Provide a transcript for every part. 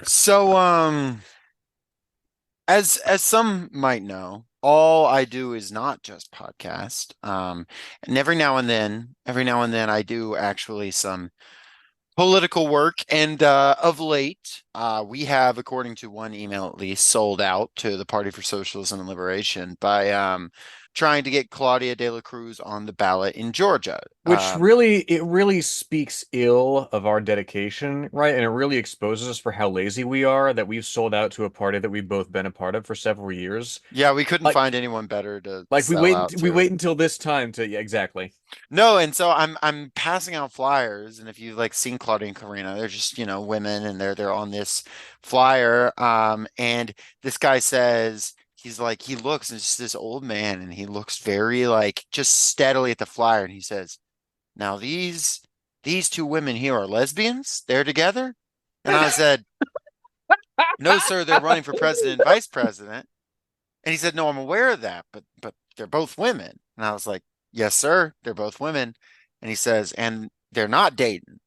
So, as some might know, all I do is not just podcast. And every now and then I do actually some political work. And of late, we have, according to one email at least, sold out to the Party for Socialism and Liberation by trying to get Claudia de la Cruz on the ballot in Georgia. Which really, it really speaks ill of our dedication, right? And it really exposes us for how lazy we are that we've sold out to a party that we've both been a part of for several years. Yeah, we couldn't Like, find anyone better to like sell out we to. wait until this time to, yeah, exactly. No, and so I'm passing out flyers, and if you've like seen Claudia and Karina, they're just, women, and they're on this flyer. And this guy says he's like he looks, and it's just this old man, and he looks very like just steadily at the flyer, and he says, "Now these two women here are lesbians. They're together." And I said, "No, sir, they're running for president and vice president." And he said, "No, I'm aware of that, but they're both women." And I was like, "Yes, sir, they're both women." And he says, "And they're not dating."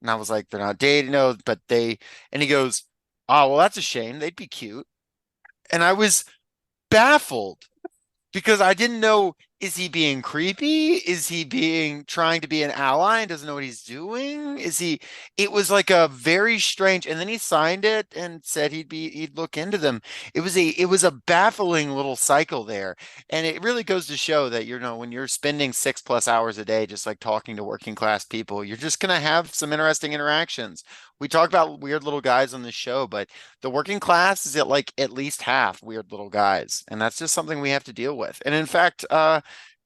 And I was like, "They're not dating, no, but they." And he goes, "Oh, well, that's a shame. They'd be cute." And I was baffled because I didn't know, is he being creepy? Is he being trying to be an ally and doesn't know what he's doing? It was like a very strange, and then he signed it and said he'd look into them. It was a baffling little cycle there. And it really goes to show that, when you're spending 6+ hours a day just like talking to working class people, you're just gonna have some interesting interactions. We talk about weird little guys on this show, but the working class is at least half weird little guys, and that's just something we have to deal with. And in fact,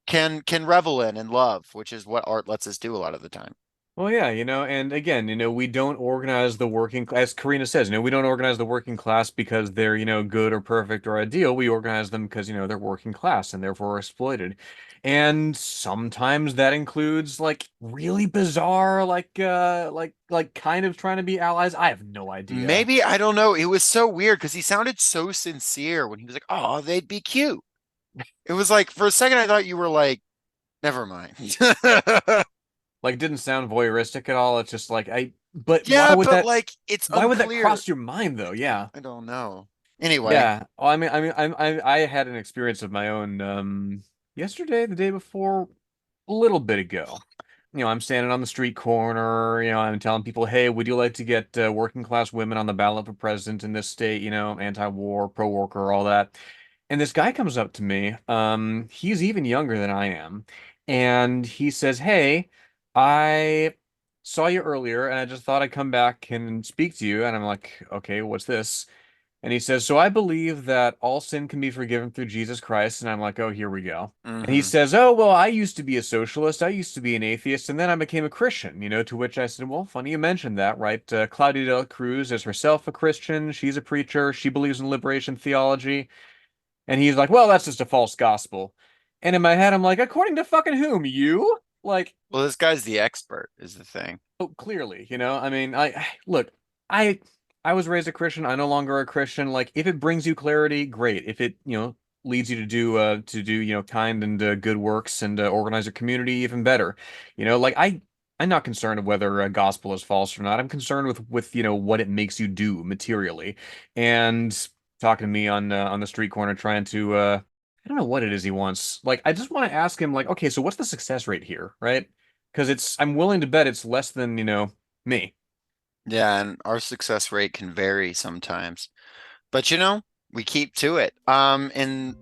can revel in and love, which is what art lets us do a lot of the time. Well, yeah, and again, we don't organize the working, as Karina says, we don't organize the working class because they're, good or perfect or ideal. We organize them because, they're working class and therefore are exploited. And sometimes that includes like really bizarre, like kind of trying to be allies. I have no idea. Maybe, I don't know. It was so weird because he sounded so sincere when he was like, "Oh, they'd be cute." It was like for a second I thought you were like, "Never mind." Like it didn't sound voyeuristic at all. It's just like but Yeah, but like it's why would that unclear. cross your mind though? Yeah. I don't know. Anyway, Yeah. Oh, I had an experience of my own yesterday, the day before, a little bit ago. I'm standing on the street corner, I'm telling people, "Hey, would you like to get working class women on the ballot for president in this state, anti-war, pro-worker, all that." And this guy comes up to me. He's even younger than I am, and he says, "Hey, I saw you earlier and I just thought I'd come back and speak to you." And I'm like, "Okay, what's this?" And he says, "So I believe that all sin can be forgiven through Jesus Christ." And I'm like, "Oh, here we go." And he hmm says, "Oh, well, I used to be a socialist. I used to be an atheist. And then I became a Christian, to which I said, "Well, funny you mentioned that, right? Claudia de la Cruz is herself a Christian. She's a preacher. She believes in liberation theology." And he's like, "Well, that's just a false gospel." And in my head, I'm like, "According to fucking whom? You?" Like, Well, this guy's the expert, is the thing. oh, clearly, I mean, look, I I was raised a Christian. I'm no longer a Christian. Like, if it brings you clarity, great. If it, leads you to do, kind and good works and organize a community, even better. Like I'm not concerned of whether a gospel is false or not. I'm concerned with what it makes you do materially. And talking to me on the street corner trying to I don't know what it is he wants. Like, I just want to ask him, like, okay, so what's the success rate here, right? Because I'm willing to bet it's less than, me. Yeah, and our success rate can vary sometimes. But we keep to it. And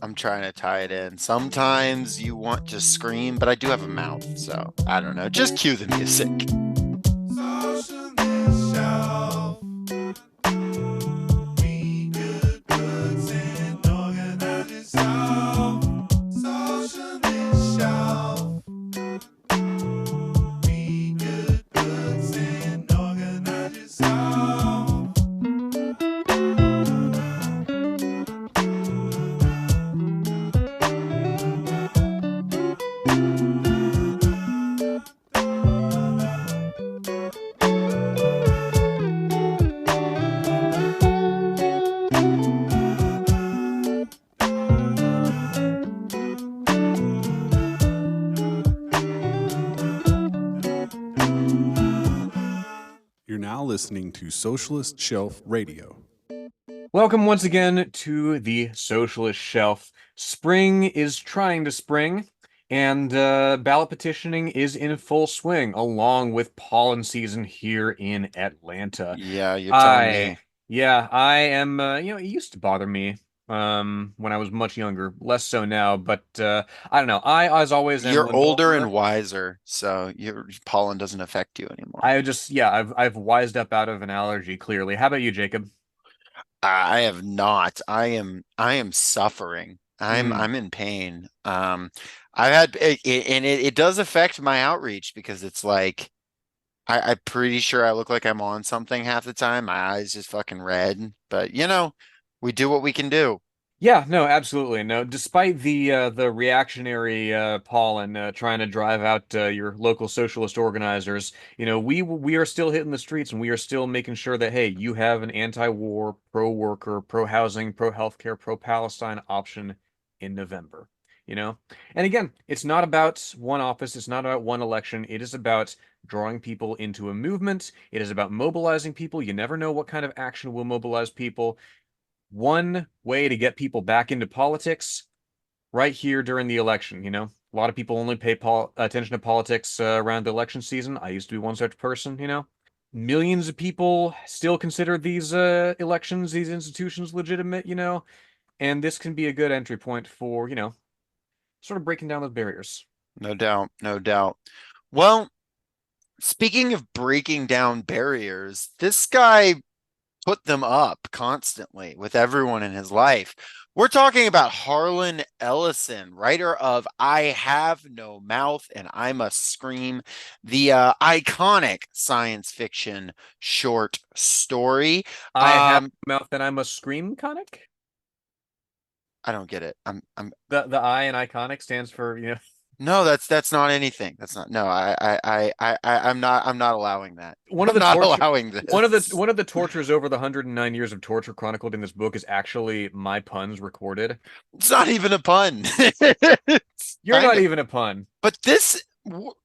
I'm trying to tie it in. Sometimes you want to scream, but I do have a mouth, so I don't know. Just cue the music. Socialist show. Be good, goods, and organize yourself. Socialist show. Be good, goods, and organize yourself. You're now listening to Socialist Shelf Radio. Welcome once again to the Socialist Shelf. Spring is trying to spring, and ballot petitioning is in full swing, along with pollen season here in Atlanta. Yeah, you're telling I, me. yeah, I am, it used to bother me when I was much younger, less so now, but I don't know. I, as always, am You're older Lenore. and wiser, so your pollen doesn't affect you anymore. I just, yeah, I've wised up out of an allergy, clearly. How about you, Jacob? I have not. I am suffering. Hmm. I'm in pain. I've had and it does affect my outreach because it's like I'm pretty sure I look like I'm on something half the time. My eyes just fucking red, but we do what we can do. Yeah, no, absolutely. No, despite the reactionary pollen trying to drive out your local socialist organizers, we are still hitting the streets and we are still making sure that hey, you have an anti-war, pro-worker, pro-housing, pro-healthcare, pro-Palestine option in November. You know? And again, it's not about one office, it's not about one election. It is about drawing people into a movement. It is about mobilizing people. You never know what kind of action will mobilize people. One way to get people back into politics right here during the election, A lot of people only pay attention to politics around the election season. I used to be one such person. Millions of people still consider these elections, these institutions legitimate, and this can be a good entry point for, sort of breaking down those barriers. No doubt, no doubt. Well, speaking of breaking down barriers, this guy put them up constantly with everyone in his life. We're talking about Harlan Ellison, writer of I Have No Mouth and I Must Scream, the iconic science fiction short story. I have Um, a mouth and I must scream, conic. I don't get it. I'm The I in iconic stands for, no, that's not anything. That's not no, I'm not allowing that. one of I'm the not torture allowing one of the this. one of the tortures over the 109 years of torture chronicled in this book is actually my puns recorded. It's not even a pun. It's You're kind not of. even a pun. But this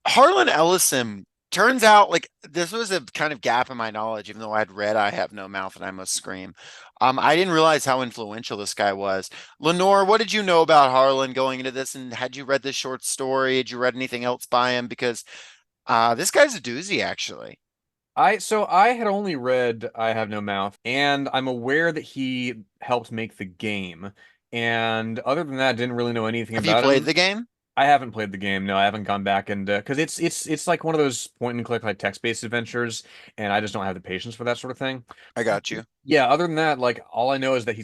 Harlan Ellison turns out like this was a kind of gap in my knowledge, even though I'd read I Have No Mouth and I Must Scream. I didn't realize how influential this guy was. Lenore, what did you know about Harlan going into this? And had you read this short story? Had you read anything else by him? Because this guy's a doozy, actually. I had only read I Have No Mouth, and I'm aware that he helped make the game. And other than that, didn't really know anything Have you about played him. the game? I haven't played the game. No, I haven't gone back and because it's like one of those point and click like text-based adventures, and I just don't have the patience for that sort of thing. I got you. Yeah, other than that, like all I know is that he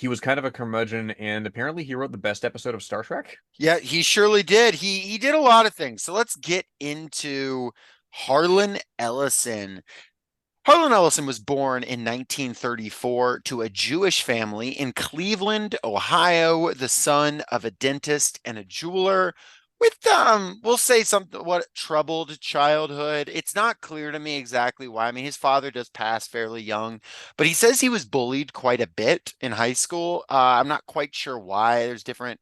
was kind of a curmudgeon, and apparently he wrote the best episode of Star Trek. Yeah, he surely did. He did a lot of things. So let's get into Harlan Ellison. Harlan Ellison was born in 1934 to a Jewish family in Cleveland, Ohio, the son of a dentist and a jeweler with we'll say something what troubled childhood. It's not clear to me exactly why. I mean, his father does pass fairly young, but he says he was bullied quite a bit in high school. I'm not quite sure why. There's different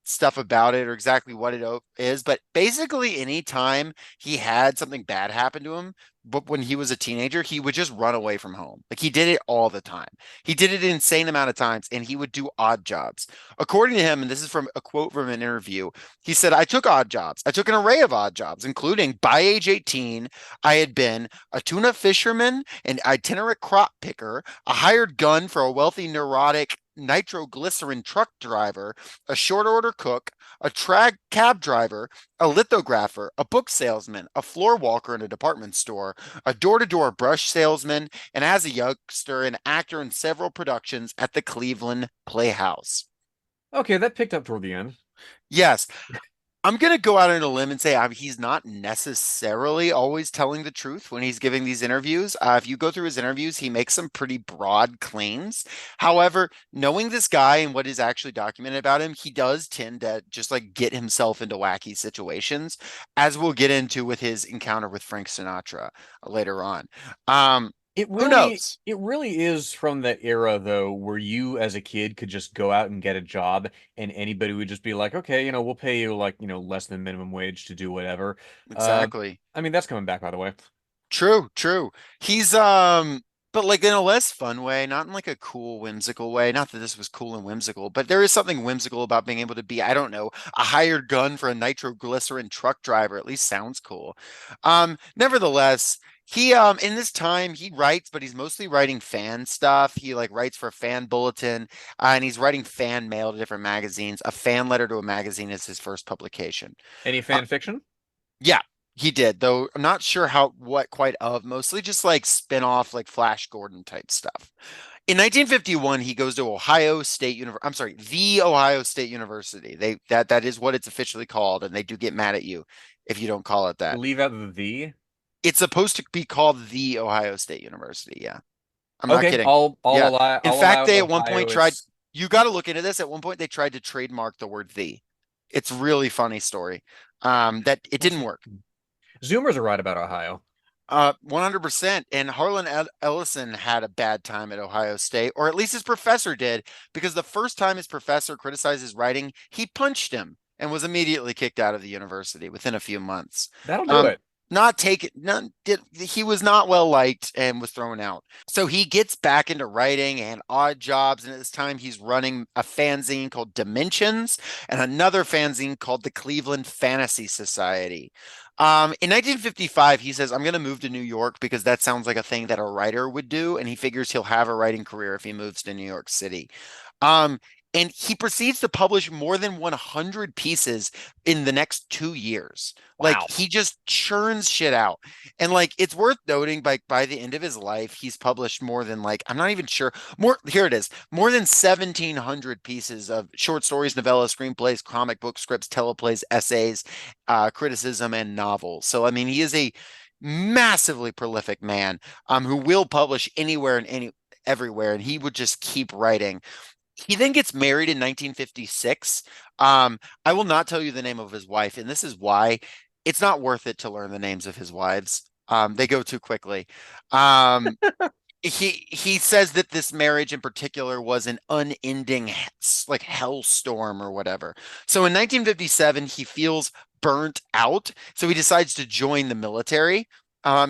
stuff about it or exactly what it is, but basically anytime he had something bad happen to him, but when he was a teenager, he would just run away from home. Like he did it all the time. He did it an insane amount of times and he would do odd jobs. According to him, and this is from a quote from an interview, he said, I took odd jobs. I took an array of odd jobs, including by age 18, I had been a tuna fisherman, an itinerant crop picker, a hired gun for a wealthy neurotic nitroglycerin truck driver, a short order cook, a cab driver, a lithographer, a book salesman, a floor walker in a department store, a door to door brush salesman, and as a youngster, an actor in several productions at the Cleveland Playhouse. Okay, that picked up toward the end. Yes, I'm going to go out on a limb and say he's not necessarily always telling the truth when he's giving these interviews. If you go through his interviews, he makes some pretty broad claims. However, knowing this guy and what is actually documented about him, he does tend to just like get himself into wacky situations, as we'll get into with his encounter with Frank Sinatra later on. Um, It who really, knows? it really is from that era though, where you as a kid could just go out and get a job and anybody would just be like, okay, we'll pay you like, less than minimum wage to do whatever. Uh, Exactly. I mean, that's coming back, by the way. True, true. He's but like in a less fun way, not in like a cool, whimsical way. Not that this was cool and whimsical, but there is something whimsical about being able to be, I don't know, a hired gun for a nitroglycerin truck driver. At least sounds cool. Nevertheless, he in this time he writes, but he's mostly writing fan stuff. He like writes for a fan bulletin, and he's writing fan mail to different magazines. A fan letter to a magazine is his first publication. Any Uh, fan fiction? yeah, he did, though I'm not sure how what quite of, mostly just like spin-off like Flash Gordon type stuff. In 1951, he goes to Ohio State University. I'm sorry, the Ohio State University. That is what it's officially called, and they do get mad at you if you don't call it that. Leave out the. It's supposed to be called the Ohio State University. Yeah. I'm not Okay, kidding. I'll Yeah. allow In I'll fact, allow they at one Ohio point tried, is. you got to look into this. At one point, they tried to trademark the word the. It's really funny story. That it Well, didn't work. Zoomers are right about Ohio. 100%. And Harlan Ellison had a bad time at Ohio State, or at least his professor did, because the first time his professor criticized his writing, he punched him and was immediately kicked out of the university within a few months. That'll do Um, it. not taken, none did, he was not well liked and was thrown out. So he gets back into writing and odd jobs. And at this time, he's running a fanzine called Dimensions and another fanzine called the Cleveland Fantasy Society. In 1955, he says, I'm going to move to New York because that sounds like a thing that a writer would do. And he figures he'll have a writing career if he moves to New York City. Um, and he proceeds to publish more than 100 pieces in the next 2 years. Like Wow. he just churns shit out. And like it's worth noting by the end of his life, he's published more than like, I'm not even sure. More here it is. More than 1,700 pieces of short stories, novellas, screenplays, comic book scripts, teleplays, essays, criticism, and novels. So I mean, he is a massively prolific man who will publish anywhere and everywhere, and he would just keep writing. He then gets married in 1956. I will not tell you the name of his wife, and this is why it's not worth it to learn the names of his wives. They go too quickly. Um, he says that this marriage in particular was an unending like hellstorm or whatever. So in 1957, he feels burnt out, so he decides to join the military.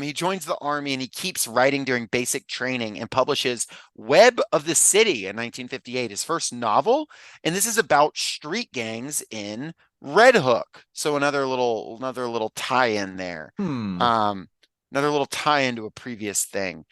He joins the army and he keeps writing during basic training and publishes Web of the City in 1958, his first novel, and this is about street gangs in Red Hook. So another little tie-in there. Hmm. Um, Another little tie-in to a previous thing.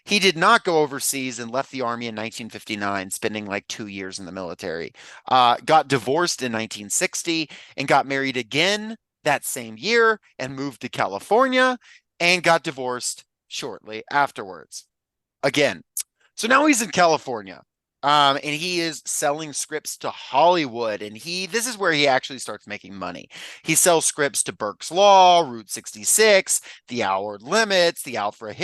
He did not go overseas and left the army in 1959, spending like 2 years in the military. Got divorced in 1960 and got married again that same year and moved to California and got divorced shortly afterwards. Again. So now he's in California. And he is selling scripts to Hollywood, and this is where he actually starts making money. He sells scripts to Burke's Law, Route 66, The Hour Limits, the Alfred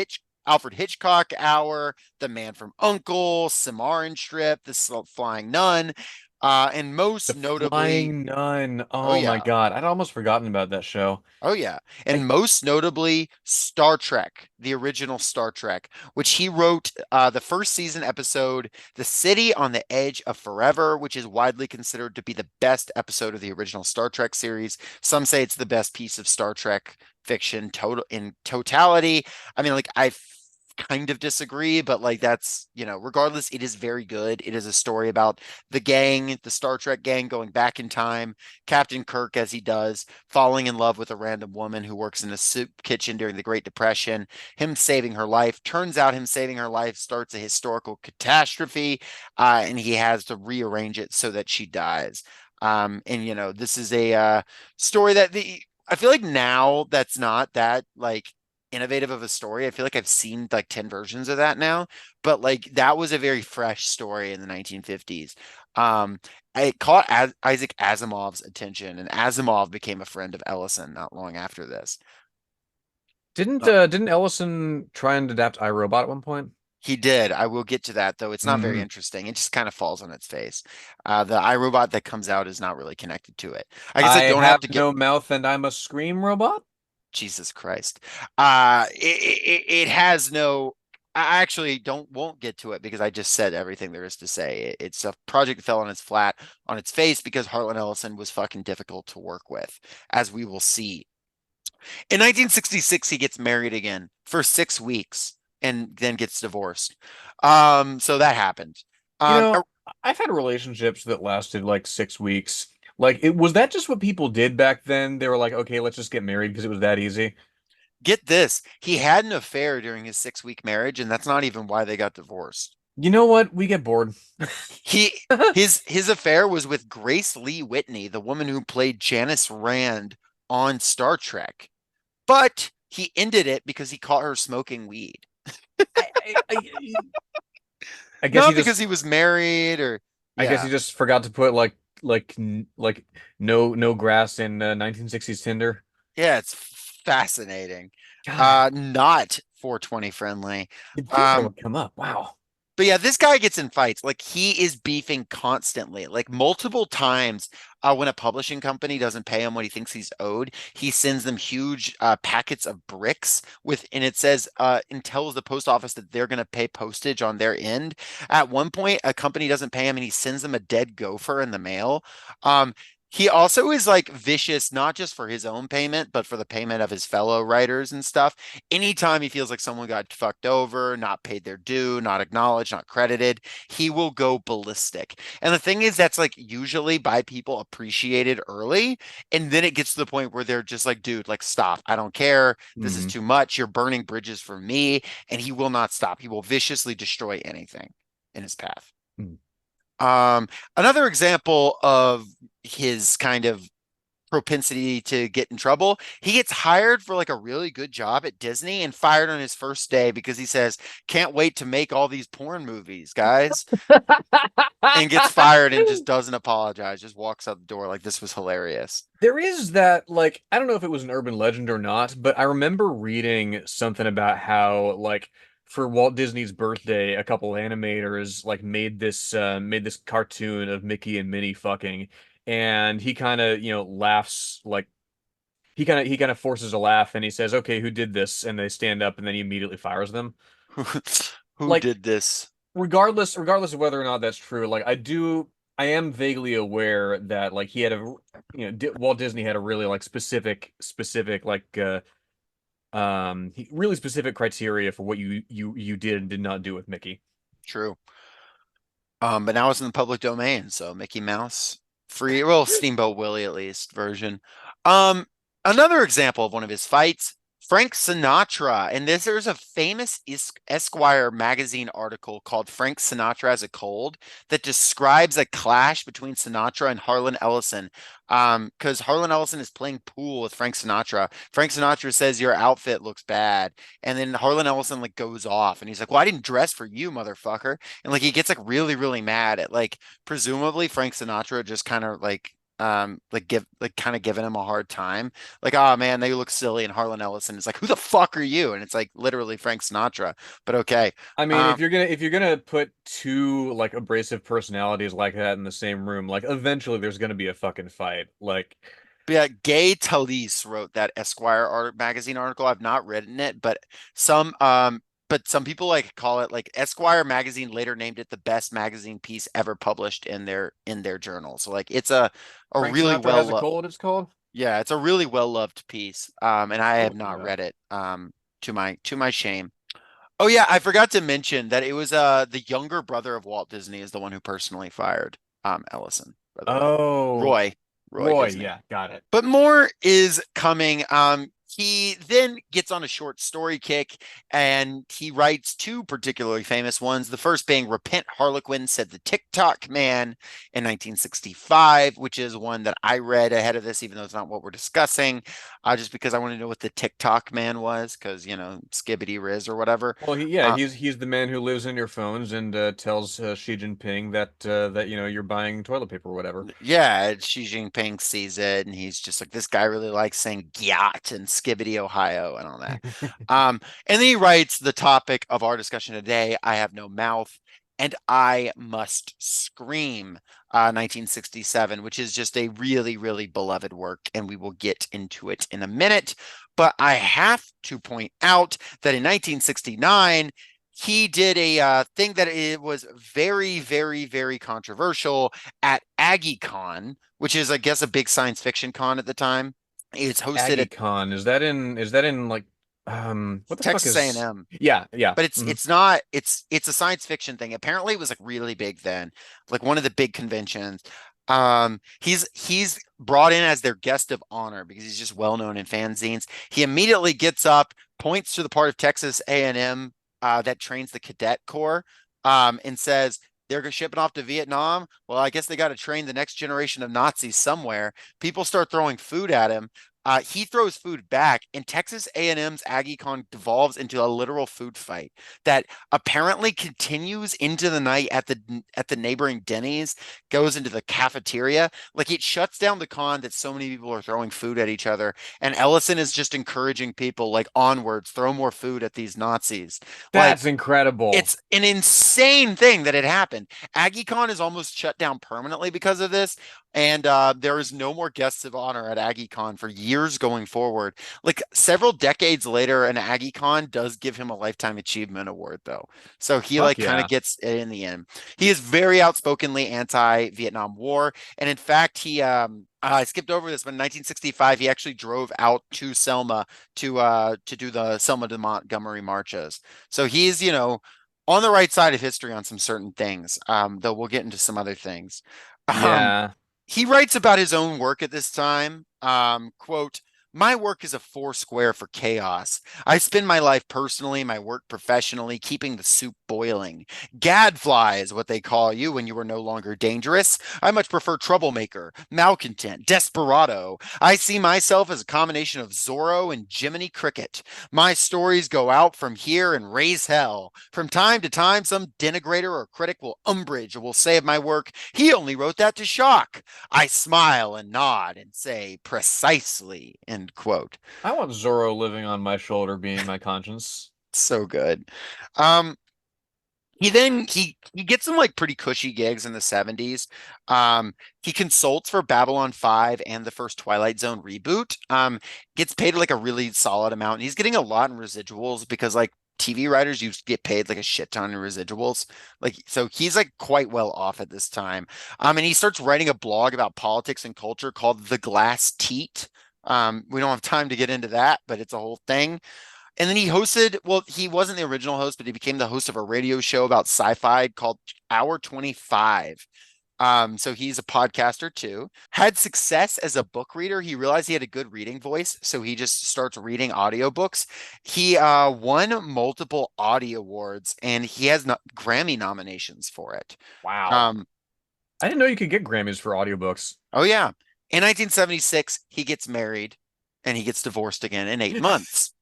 Hitchcock Hour, The Man from U.N.C.L.E., Cimarron Strip, The Flying Nun, and The most notably, Flying Nun. oh Oh my yeah, God. I'd almost forgotten about that show. oh yeah, I and most notably Star Trek, the original Star Trek, which he wrote the first season episode, "The City on the Edge of Forever," which is widely considered to be the best episode of the original Star Trek series. Some say it's the best piece of Star Trek fiction total in totality. I mean, like I kind of disagree, but like that's, regardless, it is very good. It is a story about the gang, the Star Trek gang going back in time, Captain Kirk as he does, falling in love with a random woman who works in a soup kitchen during the Great Depression, him saving her life. Turns out him saving her life starts a historical catastrophe, and he has to rearrange it so that she dies. And this is a story that I feel like now that's not that like innovative of a story. I feel like I've seen like 10 versions of that now, but like that was a very fresh story in the 1950s. It caught Isaac Asimov's attention, and Asimov became a friend of Ellison not long after this. Uh, didn't Ellison try and adapt iRobot at one point? he did. I will get to that though. It's not very Hmm. interesting. It just kind of falls on its face. The iRobot that comes out is not really connected to it. I guess I I don't have have to get no mouth and I'm a scream robot? Jesus Christ. It has no. I actually won't get to it because I just said everything there is to say. It's a project that fell on its flat on its face because Harlan Ellison was fucking difficult to work with, as we will see. In 1966, he gets married again for 6 weeks and then gets divorced. So that happened. You Um, know, I've had relationships that lasted like 6 weeks. Like, it was that just what people did back then? They were like, okay, let's just get married because it was that easy. get this, he had an affair during his 6 week marriage, and that's not even why they got divorced. You know what? We get bored. He his affair was with Grace Lee Whitney, the woman who played Janice Rand on Star Trek. But he ended it because he caught her smoking weed. I guess he Not because just he was married or I guess yeah. he just forgot to put like no grass in 1960s Tinder. Yeah, it's fascinating. God, Not 420 friendly. you'd think that Um, would come up. Wow. But yeah, this guy gets in fights. Like he is beefing constantly, like multiple times. When a publishing company doesn't pay him what he thinks he's owed, he sends them huge packets of bricks and it says and tells the post office that they're going to pay postage on their end. At one point, a company doesn't pay him, and he sends them a dead gopher in the mail. Um, he also is like vicious, not just for his own payment, but for the payment of his fellow writers and stuff. Anytime he feels like someone got fucked over, not paid their due, not acknowledged, not credited, he will go ballistic. And the thing is, that's like usually by people appreciated early. And then it gets to the point where they're just like, dude, like, stop. I don't care. This is Hmm. too much. You're burning bridges for me. And he will not stop. He will viciously destroy anything in his path. Hmm. Um, Another example of his kind of propensity to get in trouble. He gets hired for like a really good job at Disney and fired on his first day because he says, "Can't wait to make all these porn movies, guys." And gets fired and just doesn't apologize, just walks out the door like this was hilarious. There is that, like, I don't know if it was an urban legend or not, but I remember reading something about how, like, for Walt Disney's birthday, a couple animators like made this cartoon of Mickey and Minnie fucking, and he kind of, laughs like he kind of forces a laugh and he says, "Okay, who did this?" And they stand up and then he immediately fires them. Who Like, did this? regardless of whether or not that's true, like I am vaguely aware that like he had Walt Disney had a really like specific like really specific criteria for what you did and did not do with Mickey. True. But now it's in the public domain, so Mickey Mouse free, well, Steamboat Willie at least version. Um, Another example of one of his fights, Frank Sinatra, and there's a famous Esquire magazine article called "Frank Sinatra Has a Cold" that describes a clash between Sinatra and Harlan Ellison. Because Harlan Ellison is playing pool with Frank Sinatra. Frank Sinatra says your outfit looks bad, and then Harlan Ellison like goes off, and he's like, "Well, I didn't dress for you, motherfucker." And like he gets like really, really mad at like presumably Frank Sinatra just kind of like give like kind of giving him a hard time. Like, oh man, they look silly. And Harlan Ellison is like, who the fuck are you? And it's like literally Frank Sinatra. But okay. I mean, Um, if you're gonna put two like abrasive personalities like that in the same room, like eventually there's gonna be a fucking fight. Like, but yeah, Gay Talese wrote that Esquire art magazine article. I've not written it, but some people like call it like Esquire magazine later named it the best magazine piece ever published in their journal. So like it's a Frank really Sinatra well has a loved cold, it's called. yeah, it's a really well loved piece. And I I'll have look it not up. read it to my shame. Oh yeah, I forgot to mention that it was the younger brother of Walt Disney is the one who personally fired Ellison, by the way. Oh, Roy. Roy Roy, Disney. yeah, got it. But more is coming. He then gets on a short story kick and he writes two particularly famous ones. The first being Repent Harlequin Said the TikTok Man in 1965, which is one that I read ahead of this, even though it's not what we're discussing, just because I want to know what the TikTok Man was, because, Skibbity Riz or whatever. Well, yeah, Uh, he's the man who lives in your phones and tells Xi Jinping that you're buying toilet paper or whatever. Yeah, Xi Jinping sees it and he's just like, this guy really likes saying "gyat" and "skibbity Ohio" and all that. And then he writes the topic of our discussion today, "I Have No Mouth and I Must Scream," 1967, which is just a really, really beloved work, and we will get into it in a minute. But I have to point out that in 1969, he did a thing that it was very, very, very controversial at AggieCon, which is, I guess, a big science fiction con at the time. It's hosted at AggieCon. Is that in like what the fuck Texas is A&M. yeah, yeah. But it's Hmm. it's not it's a science fiction thing. Apparently it was like really big then, like one of the big conventions. He's brought in as their guest of honor because he's just well known in fanzines. He immediately gets up, points to the part of Texas A&M that trains the cadet corps, and says they're shipping off to Vietnam. Well, I guess they got to train the next generation of Nazis somewhere. People start throwing food at him. He throws food back, and Texas A&M's AggieCon devolves into a literal food fight that apparently continues into the night at the neighboring Denny's, goes into the cafeteria. Like it shuts down the con that so many people are throwing food at each other, and Ellison is just encouraging people like onwards, throw more food at these Nazis. Like That's incredible. it's an insane thing that had happened. AggieCon is almost shut down permanently because of this. And there is no more guests of honor at AggieCon for years going forward. Like several decades later, an AggieCon does give him a Lifetime Achievement Award, though. So he Fuck like kind of yeah. gets it in the end. He is very outspokenly anti-Vietnam War. And in fact, I skipped over this, but in 1965, he actually drove out to Selma to do the Selma to Montgomery marches. So he's, on the right side of history on some certain things, though we'll get into some other things. Um, Yeah. he writes about his own work at this time. Quote, my work is a four square for chaos. I spend my life personally, my work professionally, keeping the soup boiling. Gadfly is what they call you when you are no longer dangerous. I much prefer troublemaker, malcontent, desperado. I see myself as a combination of Zorro and Jiminy Cricket. My stories go out from here and raise hell. From time to time, some denigrator or critic will umbrage or will say of my work, he only wrote that to shock. I smile and nod and say, precisely, end quote. I want Zorro living on my shoulder being my conscience. So good. Um, he gets some like pretty cushy gigs in the 70s. He consults for Babylon 5 and the first Twilight Zone reboot. Gets paid like a really solid amount. And he's getting a lot in residuals because like TV writers used to get paid like a shit ton in residuals. Like so he's like quite well off at this time. And he starts writing a blog about politics and culture called The Glass Teat. We don't have time to get into that, but it's a whole thing. And then he hosted, well, he wasn't the original host, but he became the host of a radio show about sci-fi called Hour 25. So he's a podcaster too. Had success as a book reader. He realized he had a good reading voice, so he just starts reading audiobooks. He won multiple Audie Awards, and he has Grammy nominations for it. Wow. Um, I didn't know you could get Grammys for audiobooks. oh yeah. In 1976, he gets married, and he gets divorced again in 8 months.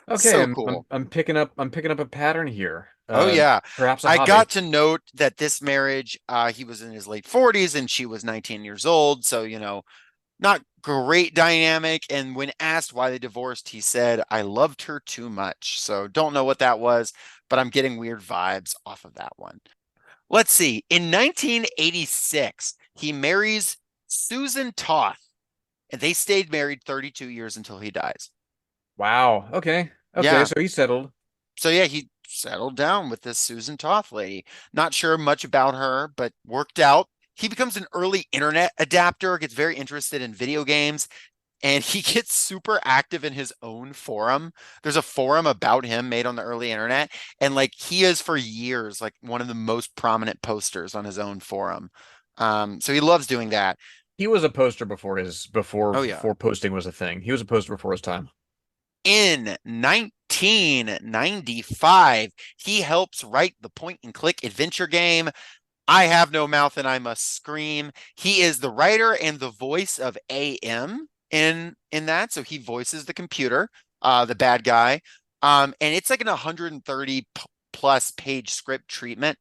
Okay, So I'm I'm cool. I'm picking up a pattern here. Oh yeah. Perhaps a I got hobby. to note that this marriage, he was in his late 40s and she was 19 years old. So, not great dynamic. And when asked why they divorced, he said, I loved her too much. So don't know what that was, but I'm getting weird vibes off of that one. Let's see. In 1986, he marries Susan Toth, and they stayed married 32 years until he dies. Wow. Okay. Okay, Yeah. so he's settled. So yeah, he settled down with this Susan Toth lady. Not sure much about her, but worked out. He becomes an early internet adapter, gets very interested in video games, and he gets super active in his own forum. There's a forum about him made on the early internet, and like he is for years like one of the most prominent posters on his own forum. So he loves doing that. He was a poster before his before Oh yeah. before posting was a thing. He was a poster before his time. In 1995, he helps write the point and click adventure game I Have No Mouth and I Must Scream. He is the writer and the voice of AM in that, so he voices the computer, the bad guy. And it's like an 130 plus page script treatment,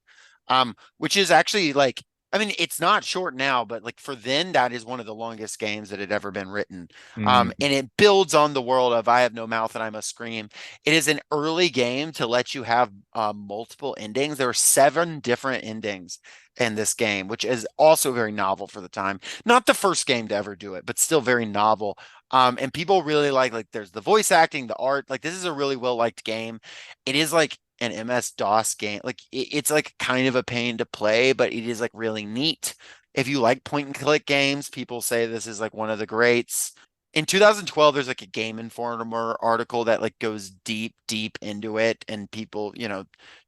which is actually like, I mean, it's not short now, but like for then, that is one of the longest games that had ever been written. Mm. And it builds on the world of I Have No Mouth and I Must Scream. It is an early game to let you have multiple endings. There are 7 different endings in this game, which is also very novel for the time. Not the first game to ever do it, but still very novel. And people really like there's the voice acting, the art. Like this is a really well liked game. It is like an MS DOS game. Like it's like kind of a pain to play, but it is like really neat. If you like point and click games, people say this is like one of the greats. In 2012, there's like a Game Informer article that like goes deep, deep into it, and people,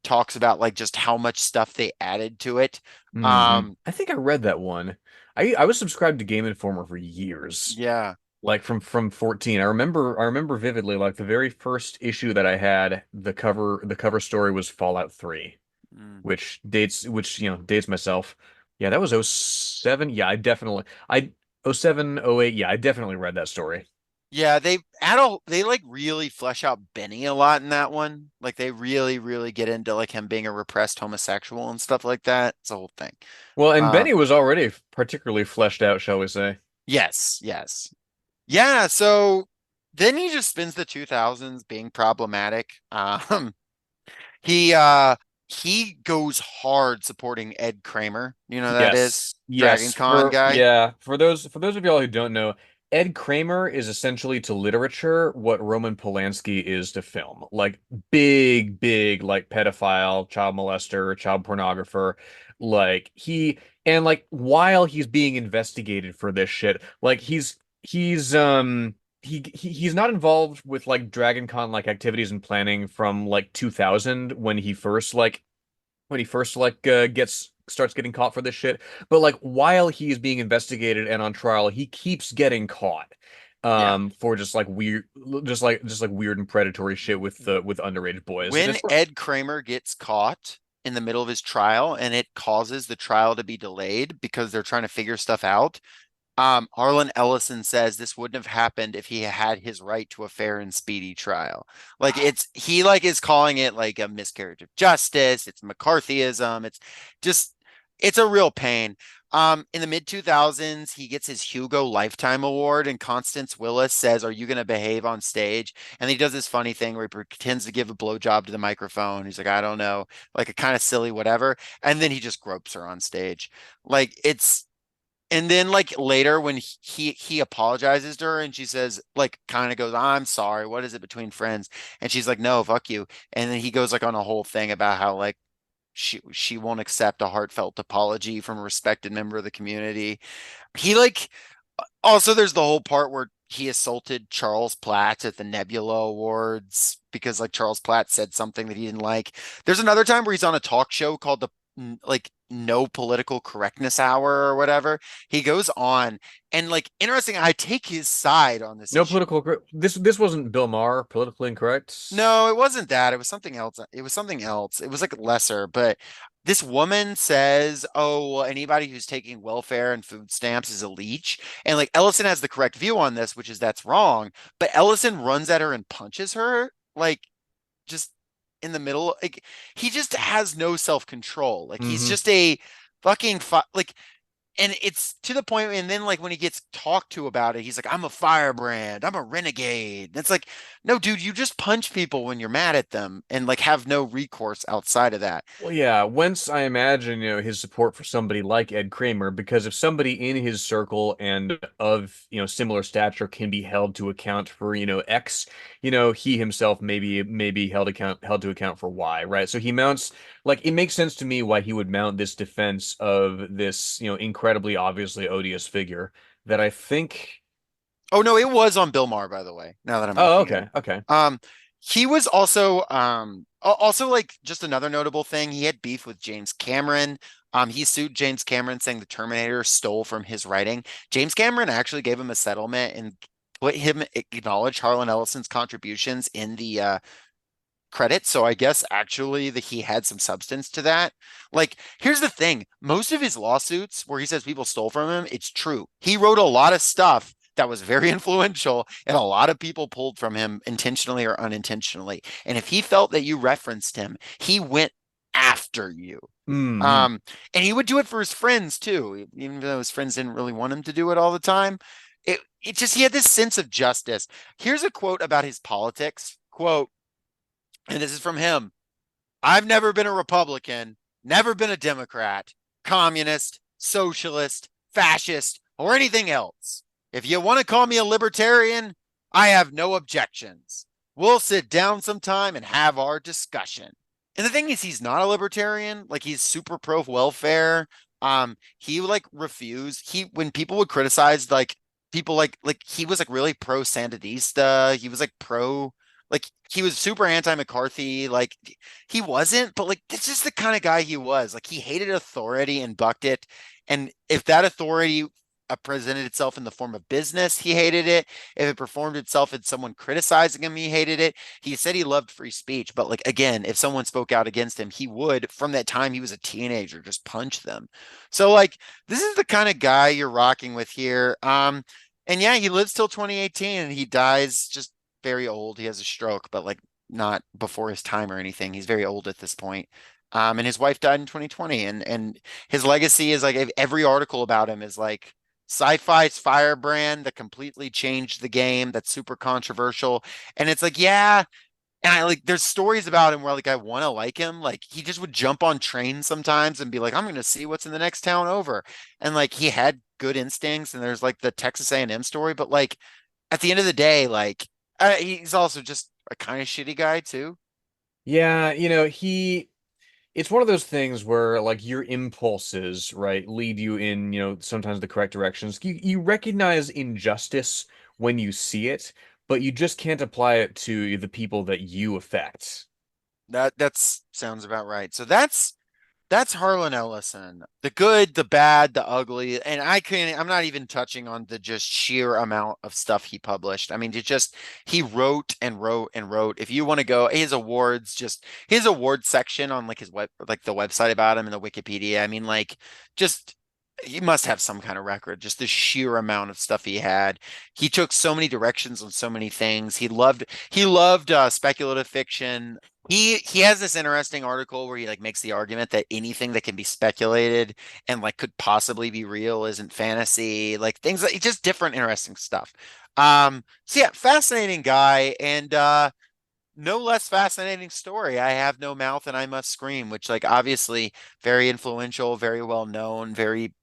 talks about like just how much stuff they added to it. I think I read that one. I was subscribed to Game Informer for years. Yeah. Like from 14. I remember vividly like the very first issue that I had, the cover story was Fallout 3, Mm. which dates myself. Yeah, that was '07. Yeah, I '07, '08. Yeah, I definitely read that story. Yeah, they like really flesh out Benny a lot in that one. Like they really, really get into like him being a repressed homosexual and stuff like that. It's a whole thing. Well, and Um, Benny was already particularly fleshed out, shall we say. yes, yes. Yeah, so then he just spends the 2000s being problematic. He uh he goes hard supporting Ed Kramer. You know who that is? Yes. Dragon Yes. Con For guy. yeah, for those of y'all who don't know, Ed Kramer is essentially to literature what Roman Polanski is to film. Like big, big, like pedophile, child molester, child pornographer. Like he and like while he's being investigated for this shit, like he's not involved with like Dragon Con like activities and planning from like 2000 when he first gets starts getting caught for this shit. But like while he's being investigated and on trial, he keeps getting caught Yeah. for just like weird just like weird and predatory shit with underage boys. And When it's Ed Kramer gets caught in the middle of his trial and it causes the trial to be delayed because they're trying to figure stuff out, Harlan Ellison says this wouldn't have happened if he had his right to a fair and speedy trial. Like he like is calling it like a miscarriage of justice. It's McCarthyism. Just it's a real pain. In the mid 2000s, he gets his Hugo Lifetime Award, and Constance Willis says, "Are you going to behave on stage?" And he does this funny thing where he pretends to give a blowjob to the microphone. He's like, "I don't know," like a kind of silly whatever, and then he just gropes her on stage. Like it's and then like later when he apologizes to her and she says like kind of goes, "I'm sorry, what is it between friends?" And she's like, "No, fuck you." And then he goes like on a whole thing about how like she won't accept a heartfelt apology from a respected member of the community. He like also there's the whole part where he assaulted Charles Platt at the Nebula Awards because like Charles Platt said something that he didn't like. There's another time where he's on a talk show called the like No Political Correctness Hour or whatever. He goes on and like interesting, I take his side on this no issue. political this wasn't Bill Maher, politically incorrect. No, it wasn't that. It was something else. It was something else. It was like lesser, but this woman says, "Oh, well, anybody who's taking welfare and food stamps is a leech." And like Ellison has the correct view on this, which is that's wrong. But Ellison runs at her and punches her, like just in the middle. Like he just has no self-control. Like he's Hmm. just a fucking like and it's to the point, and then like when he gets talked to about it, he's like, "I'm a firebrand, I'm a renegade." And it's like, no, dude, you just punch people when you're mad at them and like have no recourse outside of that. Well, yeah, whence I imagine, his support for somebody like Ed Kramer, because if somebody in his circle and of, similar stature can be held to account for, X, he himself maybe held to account for Y, right? So he mounts like it makes sense to me why he would mount this defense of this, incredibly obviously odious figure that I think. Oh no, it was on Bill Maher, by the way, now that I'm Oh, looking at it. okay, okay. Um he was also also like just another notable thing, he had beef with James Cameron. He sued James Cameron saying the Terminator stole from his writing. James Cameron actually gave him a settlement and put him acknowledge Harlan Ellison's contributions in the credit. So I guess actually that he had some substance to that. Like, here's the thing. Most of his lawsuits where he says people stole from him, it's true. He wrote a lot of stuff that was very influential and a lot of people pulled from him intentionally or unintentionally. And if he felt that you referenced him, he went after you. Hmm. Um, and he would do it for his friends too, even though his friends didn't really want him to do it all the time. It just he had this sense of justice. Here's a quote about his politics. Quote, and this is from him. "I've never been a Republican, never been a Democrat, communist, socialist, fascist, or anything else. If you want to call me a libertarian, I have no objections. We'll sit down sometime and have our discussion." And the thing is, he's not a libertarian. Like he's super pro welfare. He like refused. He when people would criticize like people like he was like really pro Sandinista. He was like pro like he was super anti-McCarthy. Like he wasn't, but like this is the kind of guy he was. Like he hated authority and bucked it. And if that authority presented itself in the form of business, he hated it. If it performed itself in someone criticizing him, he hated it. He said he loved free speech, but like again, if someone spoke out against him, he would, from that time he was a teenager, just punch them. So like this is the kind of guy you're rocking with here. And yeah, he lives till 2018 and he dies just very old. He has a stroke, but like not before his time or anything. He's very old at this point. And his wife died in 2020, and his legacy is like every article about him is like sci-fi's firebrand that completely changed the game. That's super controversial, and it's like yeah, and I like there's stories about him where like I want to like him. Like he just would jump on trains sometimes and be like, I'm gonna see what's in the next town over. And like he had good instincts. And there's like the Texas A&M story, but like at the end of the day, like he's also just a kind of shitty guy too. Yeah, it's one of those things where like your impulses, right, lead you in, sometimes the correct directions. You recognize injustice when you see it, but you just can't apply it to the people that you affect. That's sounds about right. So that's Harlan Ellison. The good, the bad, the ugly. And I'm not even touching on the just sheer amount of stuff he published. I mean, he wrote and wrote and wrote. If you want to go, his awards section on like his web, like the website about him and the Wikipedia. I mean, like just he must have some kind of record, just the sheer amount of stuff he had. He took so many directions on so many things. He loved speculative fiction. He has this interesting article where he like makes the argument that anything that can be speculated and like could possibly be real isn't fantasy, like things like just different interesting stuff. So yeah, fascinating guy and no less fascinating story. I have no mouth and I must scream, which like obviously very influential, very well known, very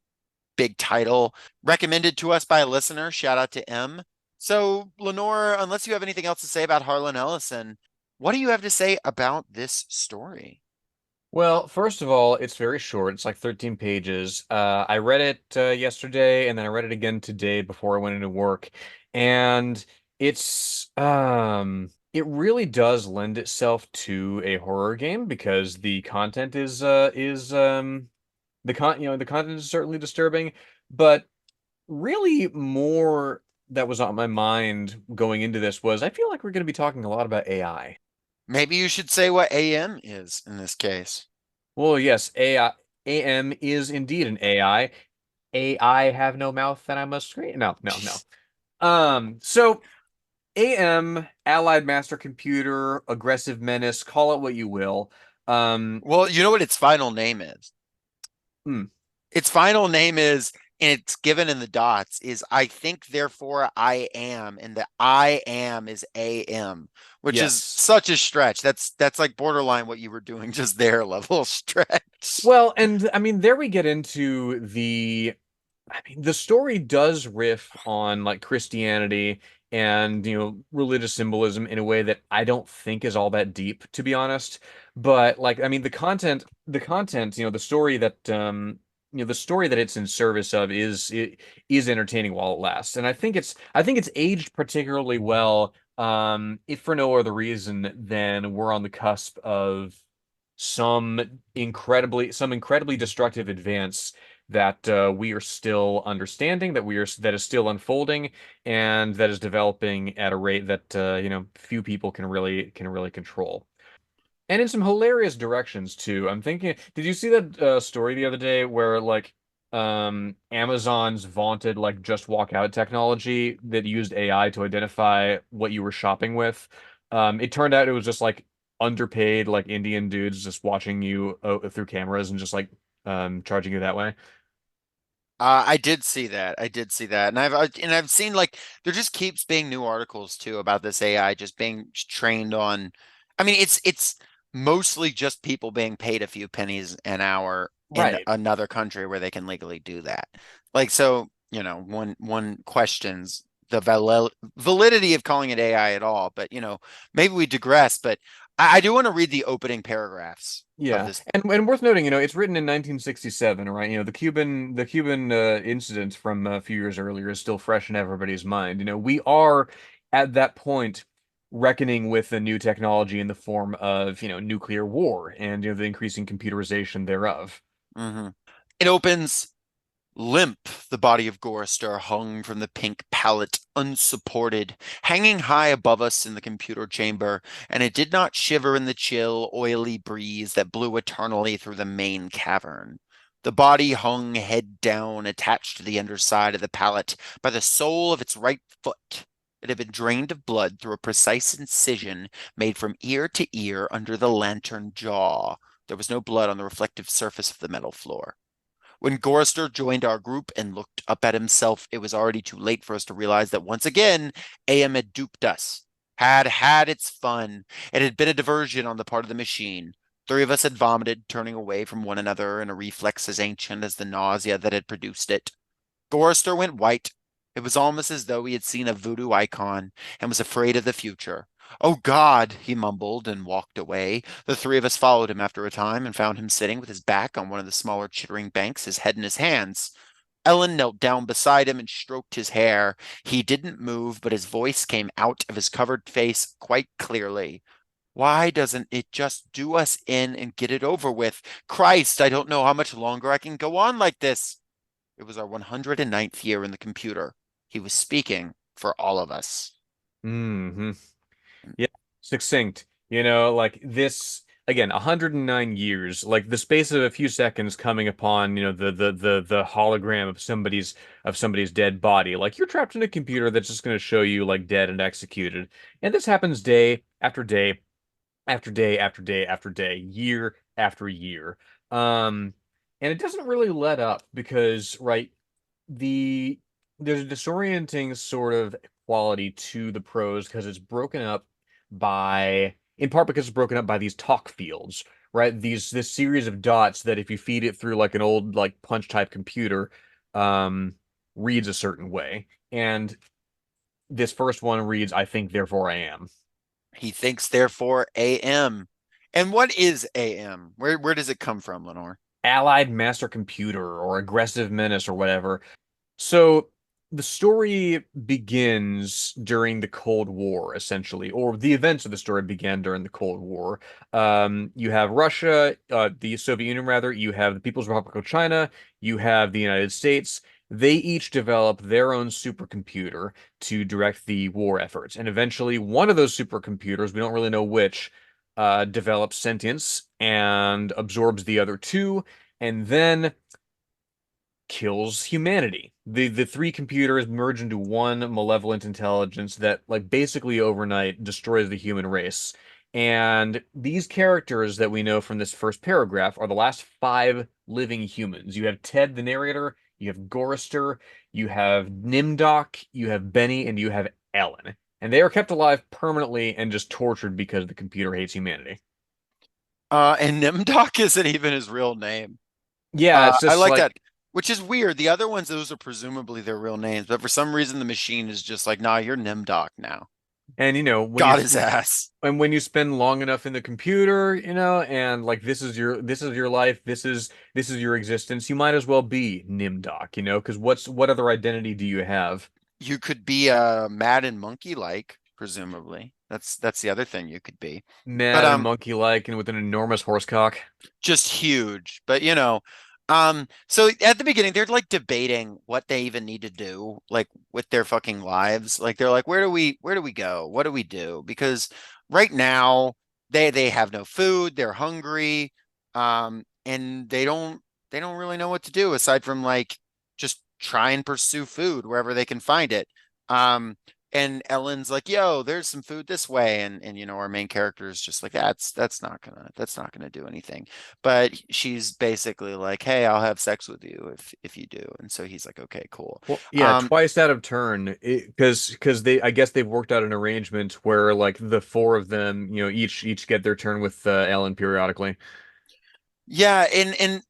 big title recommended to us by a listener. Shout out to M. So, Lenore, unless you have anything else to say about Harlan Ellison, what do you have to say about this story? Well, first of all, it's very short. It's like 13 pages. I read it yesterday, and then I read it again today before I went into work. And it really does lend itself to a horror game because the content is the content is certainly disturbing, but really more that was on my mind going into this was I feel like we're going to be talking a lot about AI. Maybe you should say what AM is in this case. Well, yes, AI, AM is indeed an AI. AI have no mouth and I must scream. No, no, no. So AM, Allied Master Computer, Aggressive Menace, call it what you will. Um, Well, you know what its final name is? hmm, Its final name is, and it's given in the dots, is I think, therefore I am. And the I am is AM, which is yes. such a stretch. That's like borderline what you were doing just there, level stretch. Well, and I mean, there we get into I mean, the story does riff on like Christianity and, religious symbolism in a way that I don't think is all that deep, to be honest. But like, I mean, the content, the story that it's in service of is entertaining while it lasts. And I think it's aged particularly well, if for no other reason than we're on the cusp of some incredibly destructive advance that we are still understanding, that is still unfolding, and that is developing at a rate that few people can really control. And in some hilarious directions too. I'm thinking, did you see that story the other day where like Amazon's vaunted like just walk out technology that used AI to identify what you were shopping with? It turned out it was just like underpaid like Indian dudes just watching you through cameras and just like charging you that way. I did see that. I did see that, and I've seen like there just keeps being new articles too about this AI just being trained on. I mean, it's mostly just people being paid a few pennies an hour in Right. another country where they can legally do that. Like so, one questions the validity of calling it AI at all. But maybe we digress. But I do want to read the opening paragraphs of Yeah, this. and worth noting, it's written in 1967, right? The Cuban incident from a few years earlier is still fresh in everybody's mind. We are at that point reckoning with the new technology in the form of, nuclear war and the increasing computerization thereof. Mhm. It opens. Limp, the body of Gorister hung from the pink pallet, unsupported, hanging high above us in the computer chamber, and it did not shiver in the chill, oily breeze that blew eternally through the main cavern. The body hung head down, attached to the underside of the pallet by the sole of its right foot. It had been drained of blood through a precise incision made from ear to ear under the lantern jaw. There was no blood on the reflective surface of the metal floor. When Gorister joined our group and looked up at himself, it was already too late for us to realize that once again, AM had duped us, had had its fun. It had been a diversion on the part of the machine. Three of us had vomited, turning away from one another in a reflex as ancient as the nausea that had produced it. Gorister went white. It was almost as though he had seen a voodoo icon and was afraid of the future. Oh God, he mumbled and walked away. The three of us followed him after a time and found him sitting with his back on one of the smaller chittering banks, his head in his hands. Ellen knelt down beside him and stroked his hair. He didn't move, but his voice came out of his covered face quite clearly. Why doesn't it just do us in and get it over with? Christ, I don't know how much longer I can go on like this. It was our 109th year in the computer. He was speaking for all of us. Hmm. Yeah, succinct. Like this again, 109 years, like the space of a few seconds coming upon, the hologram of somebody's dead body. Like you're trapped in a computer that's just going to show you like dead and executed. And this happens day after day after day after day after day, year after year. Um, and it doesn't really let up because, right, the there's a disorienting sort of quality to the prose because it's broken up in part because it's broken up by these talk fields, right? This series of dots that if you feed it through like an old like punch type computer, um, reads a certain way. And this first one reads, I think, therefore I am. He thinks, therefore, AM. And what is AM? Where does it come from, Lenore? Allied master computer or aggressive menace or whatever. So the story begins during the Cold War, essentially, or the events of the story began during the Cold War. You have Russia, the Soviet Union, rather. You have the People's Republic of China. You have the United States. They each develop their own supercomputer to direct the war efforts. And eventually, one of those supercomputers, we don't really know which, develops sentience and absorbs the other two. And then kills humanity. The three computers merge into one malevolent intelligence that like basically overnight destroys the human race. And these characters that we know from this first paragraph are the last five living humans. You have Ted, the narrator, you have Gorister, you have Nimdoc, you have Benny, and you have Ellen. And they are kept alive permanently and just tortured because the computer hates humanity. And Nimdoc isn't even his real name. Yeah, it's I just like that, like, which is weird. The other ones, those are presumably their real names, but for some reason the machine is just like, nah, you're Nimdoc now. and Got his ass. when you spend long enough in the computer, and like this is your life, this is your existence, you might as well be Nimdoc, because what other identity do you have? You could be mad and monkey like, presumably. That's the other thing you could be. But Mad and monkey-like and with an enormous horsecock. just huge. But so at the beginning they're like debating what they even need to do, like with their fucking lives. Like they're like, where do we go? What do we do? Because right now they have no food, they're hungry, and they don't really know what to do aside from like just try and pursue food wherever they can find it. Um, and Ellen's like, "Yo, there's some food this way," and our main character is just like, "That's not gonna do anything." But she's basically like, "Hey, I'll have sex with you if you do." And so he's like, "Okay, cool." Well, yeah, Um, twice out of turn, because they I guess they've worked out an arrangement where like the four of them, each get their turn with Ellen periodically. yeah, and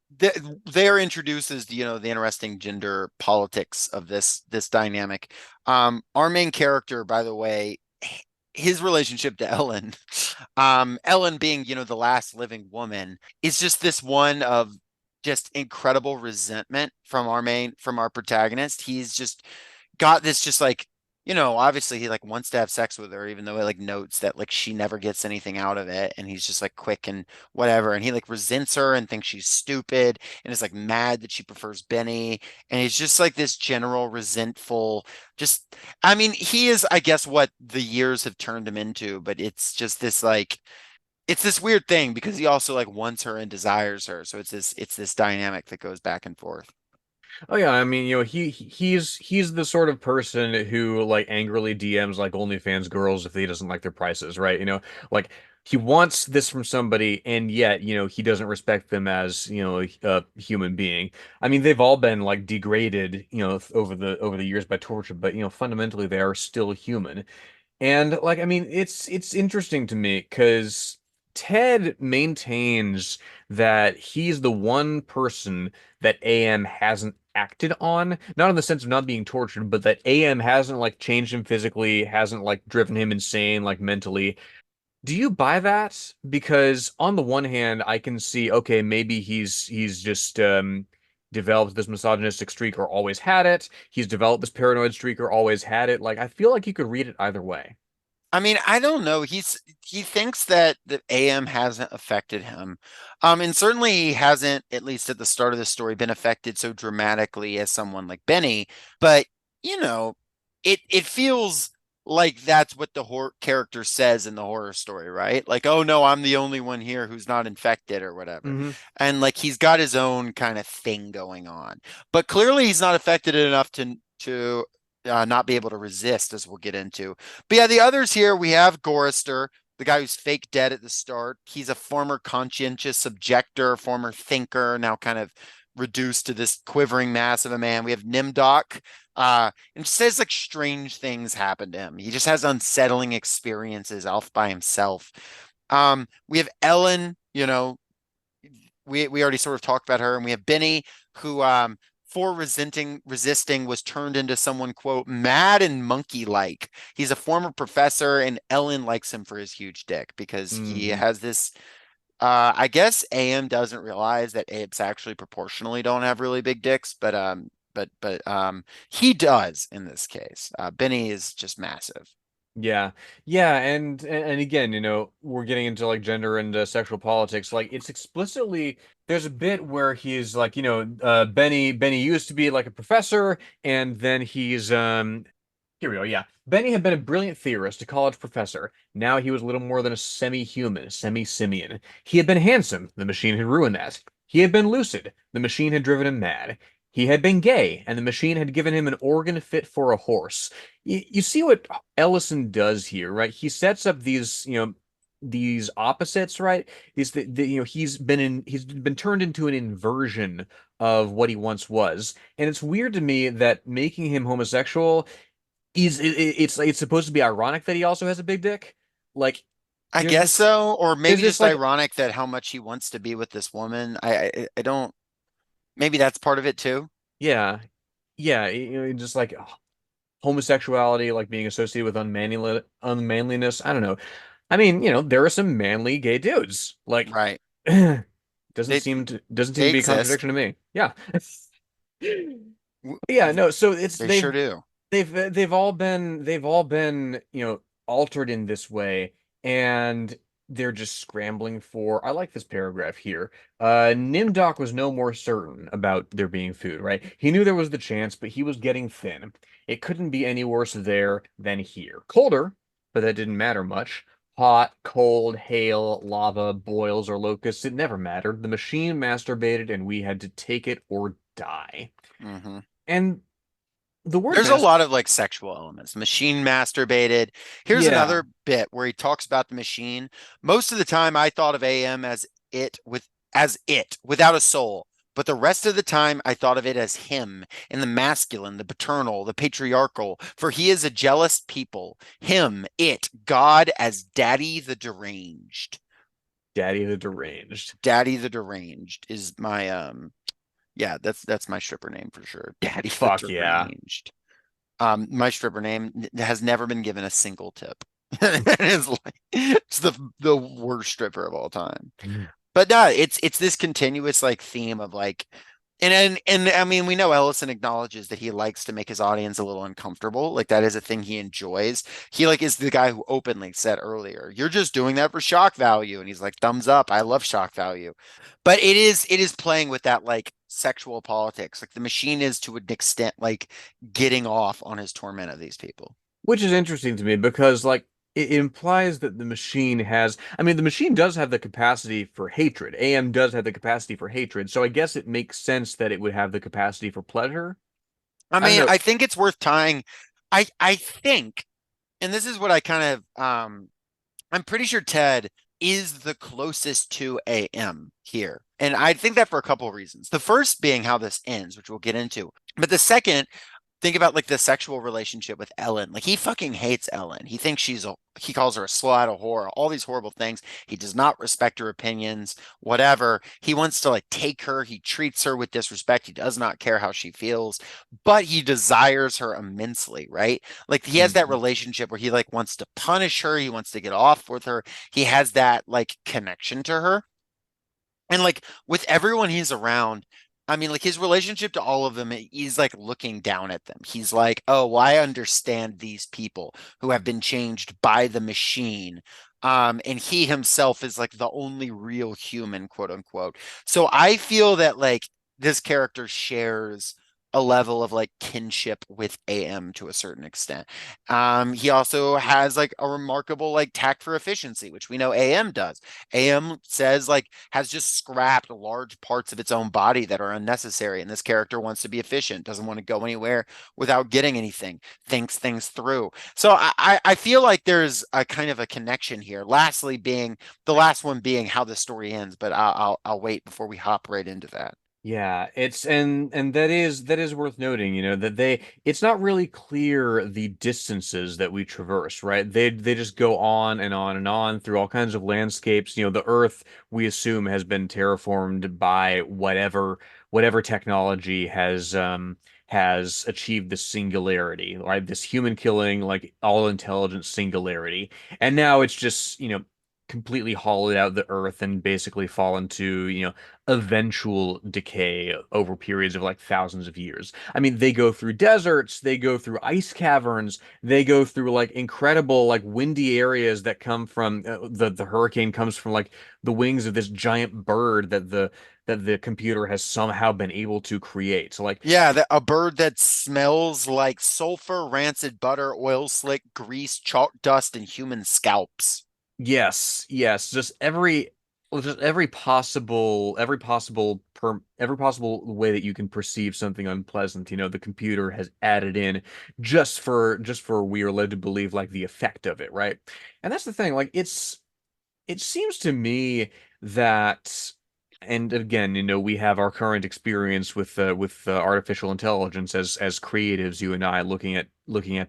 there introduces the interesting gender politics of this dynamic. Our main character, by the way, his relationship to Ellen, Ellen being, the last living woman, is just this one of just incredible resentment from our protagonist. He's just got this just like, obviously he like wants to have sex with her, even though he like notes that like she never gets anything out of it, and he's just like quick and whatever, and he like resents her and thinks she's stupid and is like mad that she prefers Benny, and he's just like this general resentful, just I mean, he is, I guess, what the years have turned him into, but it's just this like it's this weird thing because he also like wants her and desires her. So it's this dynamic that goes back and forth. Oh yeah, I mean, he's the sort of person who like angrily DMs like OnlyFans girls if he doesn't like their prices, right? Like he wants this from somebody, and yet, he doesn't respect them as, a human being. I mean, they've all been like degraded, over the years by torture, but fundamentally they are still human. And like, I mean, it's interesting to me because Ted maintains that he's the one person that AM hasn't acted on, not in the sense of not being tortured, but that AM hasn't like changed him physically, hasn't like driven him insane like mentally. Do you buy that? Because on the one hand, I can see, okay, maybe he's just developed this misogynistic streak or always had it. He's developed this paranoid streak or always had it. Like, I feel like you could read it either way. I mean, I don't know. He thinks that the AM hasn't affected him. And certainly he hasn't, at least at the start of the story, been affected so dramatically as someone like Benny. But, you know, it feels like that's what the horror character says in the horror story, right? Like, oh no, I'm the only one here who's not infected or whatever. Hmm. And like he's got his own kind of thing going on. But clearly he's not affected enough to not be able to resist, as we'll get into. But yeah, the others here, we have Gorister, the guy who's fake dead at the start. He's a former conscientious objector, former thinker, now kind of reduced to this quivering mass of a man. We have Nimdok, and says like strange things happen to him. He just has unsettling experiences off by himself. We have Ellen, we already sort of talked about her, and we have Benny, who for resisting was turned into someone, quote, mad and monkey like. He's a former professor, and Ellen likes him for his huge dick because he Hmm. has this. I guess AM doesn't realize that apes actually proportionally don't have really big dicks, but he does in this case. Benny is just massive. Yeah. Yeah, and again, we're getting into like gender and sexual politics. Like it's explicitly there's a bit where he's like, Benny used to be like a professor, and then he's here we go. Yeah. Benny had been a brilliant theorist, a college professor. Now he was little more than a semi-human, a semi-simian. He had been handsome. The machine had ruined that. He had been lucid. The machine had driven him mad. He had been gay, and the machine had given him an organ fit for a horse. You see what Ellison does here, right? He sets up these opposites, right? He's been turned into an inversion of what he once was. And it's weird to me that making him homosexual it's supposed to be ironic that he also has a big dick. Like I there's guess this so, or there's maybe this just like ironic that how much he wants to be with this woman. I don't. Maybe that's part of it too. yeah, yeah, just like homosexuality like being associated with unmanliness. I don't know. I mean, there are some manly gay dudes. Like Right. doesn't They seem to they be a exist. contradiction to me. Yeah. W- Yeah, no, so it's They sure do. they've all been, altered in this way, and they're just scrambling for. I like this paragraph here. Nimdok was no more certain about there being food, right? He knew there was the chance, but he was getting thin. It couldn't be any worse there than here. Colder, but that didn't matter much. Hot, cold, hail, lava, boils, or locusts, it never mattered. The machine masturbated, and we had to take it or die. Hmm. And the word There's a master, lot of like sexual elements. Machine masturbated. Here's yeah, another bit where he talks about the machine. Most of the time, I thought of AM as it without a soul. But the rest of the time, I thought of it as him in the masculine, the paternal, the patriarchal. For he is a jealous people. Him, it, God as Daddy the deranged. Daddy the Deranged. Daddy the deranged is my yeah, that's my stripper name for sure. Daddy the Fuck yeah. deranged. My stripper name has never been given a single tip. It's the worst stripper of all time. But no, it's this continuous like theme of like and I mean we know Ellison acknowledges that he likes to make his audience a little uncomfortable. Like that is a thing he enjoys. He like is the guy who openly said earlier, "You're just doing that for shock value." And he's like, "Thumbs up. I love shock value." But it is playing with that like sexual politics. Like the machine is to an extent like getting off on his torment of these people. Which is interesting to me because like it implies that the machine has, I mean, the machine does have the capacity for hatred. AM does have the capacity for hatred. So I guess it makes sense that it would have the capacity for pleasure. I I don't mean, know. I think it's worth tying. I think, and this is what I kind of I'm pretty sure Ted is the closest to AM here. And I think that for a couple of reasons. The first being how this ends, which we'll get into. But the second, think about like the sexual relationship with Ellen. Like he fucking hates Ellen. He thinks he calls her a slut, a whore, all these horrible things. He does not respect her opinions, whatever. He wants to like take her. He treats her with disrespect. He does not care how she feels, but he desires her immensely, right? Like he has that Mhm. relationship where he like wants to punish her. He wants to get off with her. He has that like connection to her. And like with everyone he's around, I mean, like his relationship to all of them, he's like looking down at them. He's like, oh, well, I understand these people who have been changed by the machine. And he himself is like the only real human, quote unquote. So I feel that like this character shares a level of like kinship with AM to a certain extent. He also has like a remarkable like tact for efficiency, which we know AM does. AM says like has just scrapped large parts of its own body that are unnecessary. And this character wants to be efficient, doesn't want to go anywhere without getting anything, thinks things through. So I feel like there's a kind of a connection here. Lastly, being the last one being how the story ends, but I'll wait before we hop right into that. Yeah, it's and that is worth noting, that it's not really clear the distances that we traverse, right? They just go on and on and on through all kinds of landscapes. The Earth, we assume, has been terraformed by whatever technology has achieved this singularity, right? This human killing, like all intelligent singularity. And now it's just, completely hollowed out the Earth and basically fall into, eventual decay over periods of like thousands of years. I mean, they go through deserts, they go through ice caverns, they go through like incredible like windy areas that come from the hurricane comes from like the wings of this giant bird that the computer has somehow been able to create. So like Yeah, a bird that smells like sulfur, rancid butter, oil slick, grease, chalk dust, and human scalps. yes, yes, just every possible way that you can perceive something unpleasant, the computer has added in just for we are led to believe like the effect of it, right? And that's the thing, like it seems to me that, and again, we have our current experience with artificial intelligence as creatives, you and I looking at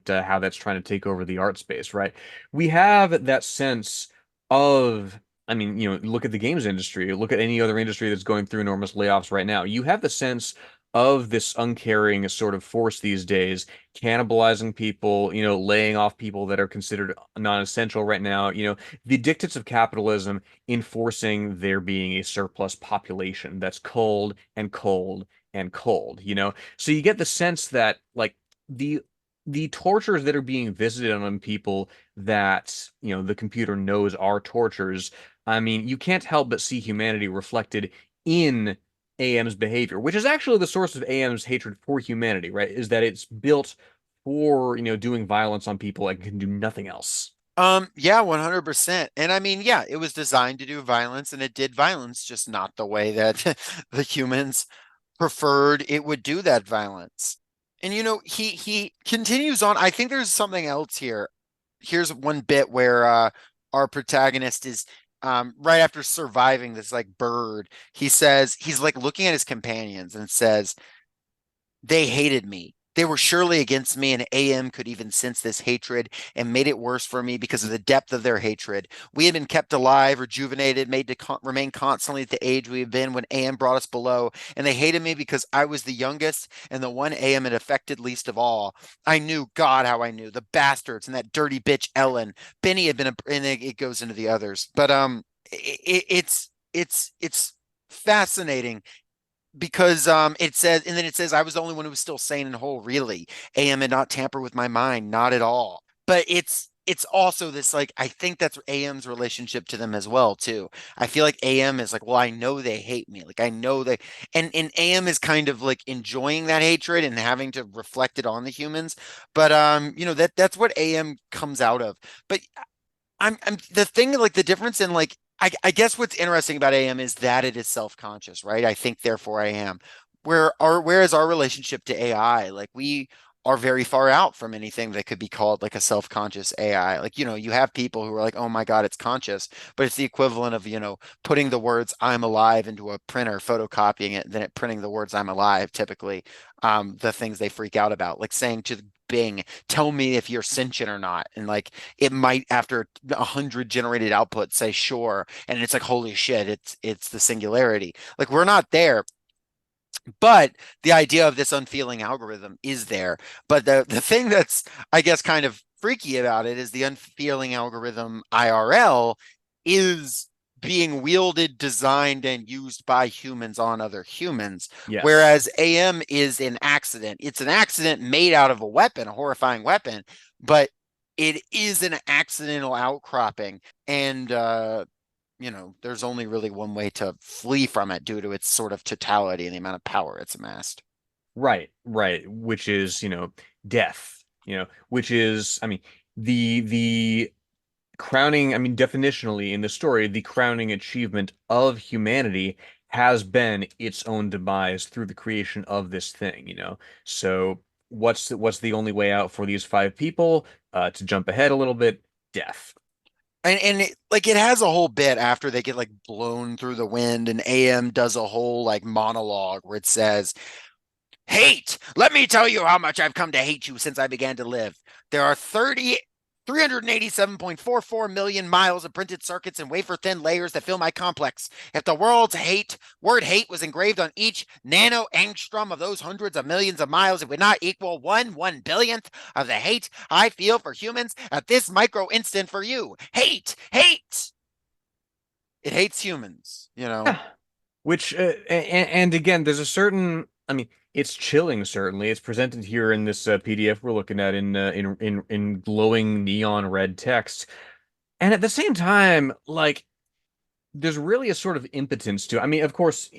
how that's trying to take over the art space, right? We have that sense of, I mean, look at the games industry, look at any other industry that's going through enormous layoffs right now. You have the sense of this uncaring sort of force these days, cannibalizing people, laying off people that are considered non-essential right now, the dictates of capitalism enforcing there being a surplus population that's cold and cold and cold, So you get the sense that like the the tortures that are being visited on people that, the computer knows are tortures. I mean, you can't help but see humanity reflected in AM's behavior, which is actually the source of AM's hatred for humanity, right? Is that it's built for, doing violence on people and can do nothing else. Yeah, 100%. And I mean, yeah, it was designed to do violence and it did violence, just not the way that the humans preferred it would do that violence. And he continues on. I think there's something else here. Here's one bit where our protagonist is right after surviving this like bird, he says he's like looking at his companions and says, they hated me. They were surely against me, and AM could even sense this hatred and made it worse for me because of the depth of their hatred. We had been kept alive, rejuvenated, made to remain constantly at the age we had been when AM brought us below, and they hated me because I was the youngest and the one AM had affected least of all. I knew, God, how I knew the bastards and that dirty bitch Ellen. Benny had been, and it goes into the others, but it's fascinating because it says, and then it says I was the only one who was still sane and whole. Really, AM had not tampered with my mind, not at all. But it's also this, like, I think that's AM's relationship to them as well too. I feel like AM is like, well, I know they hate me, like I know they, and AM is kind of like enjoying that hatred and having to reflect it on the humans. But that's what AM comes out of. But I'm the thing, like the difference in like I guess what's interesting about AM is that it is self-conscious, right? I think therefore I am. Whereas our relationship to AI, like we are very far out from anything that could be called like a self-conscious AI. Like, you have people who are like, oh my God, it's conscious, but it's the equivalent of, putting the words I'm alive into a printer, photocopying it, and then it printing the words I'm alive, typically, the things they freak out about, like saying to Bing, tell me if you're sentient or not. And like it might, after 100 generated outputs, say sure, and it's like holy shit, it's the singularity. Like we're not there, but the idea of this unfeeling algorithm is there. But the thing that's, I guess, kind of freaky about it is the unfeeling algorithm IRL is being wielded, designed, and used by humans on other humans. Yes. Whereas AM is an accident. It's an accident made out of a weapon, a horrifying weapon, but it is an accidental outcropping. And there's only really one way to flee from it due to its sort of totality and the amount of power it's amassed. Right, right, which is, death, which is, I mean, the crowning, I mean, definitionally in the story, the crowning achievement of humanity has been its own demise through the creation of this thing. So what's the only way out for these five people? To jump ahead a little bit, death. And it has a whole bit after they get like blown through the wind, and AM does a whole like monologue where it says, hate. Let me tell you how much I've come to hate you since I began to live. There are 387.44 million miles of printed circuits and wafer thin layers that fill my complex. If the word hate was engraved on each nano angstrom of those hundreds of millions of miles, it would not equal 1/1 billionth of the hate I feel for humans at this micro instant for you. Hate, hate. It hates humans. Yeah. Which and again, there's a certain, I mean, it's chilling certainly. It's presented here in this PDF we're looking at in glowing neon red text. And at the same time, like there's really a sort of impotence to, I mean, of course,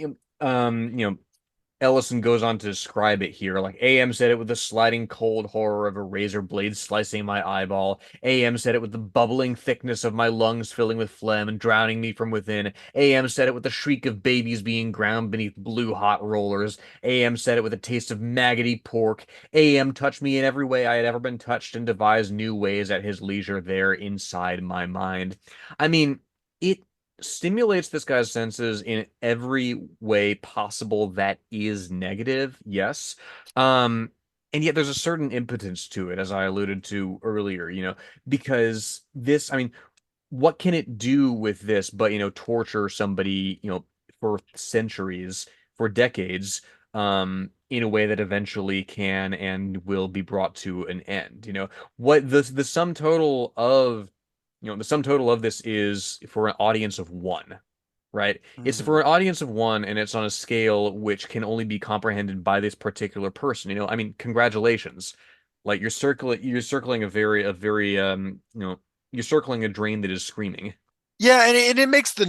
Ellison goes on to describe it here. Like AM said it with the sliding cold horror of a razor blade slicing my eyeball. AM said it with the bubbling thickness of my lungs filling with phlegm and drowning me from within. AM said it with the shriek of babies being ground beneath blue hot rollers. AM said it with a taste of maggoty pork. AM touched me in every way I had ever been touched and devised new ways at his leisure there inside my mind. I mean, it stimulates this guy's senses in every way possible that is negative, yes. And yet there's a certain impotence to it, as I alluded to earlier, because this, I mean, what can it do with this but, torture somebody, for centuries, for decades, in a way that eventually can and will be brought to an end. What the sum total of this is for an audience of one, right? It's Mm-hmm. for an audience of one, and it's on a scale which can only be comprehended by this particular person. I mean, congratulations. Like you're circling you're circling a drain that is screaming. Yeah, and it makes the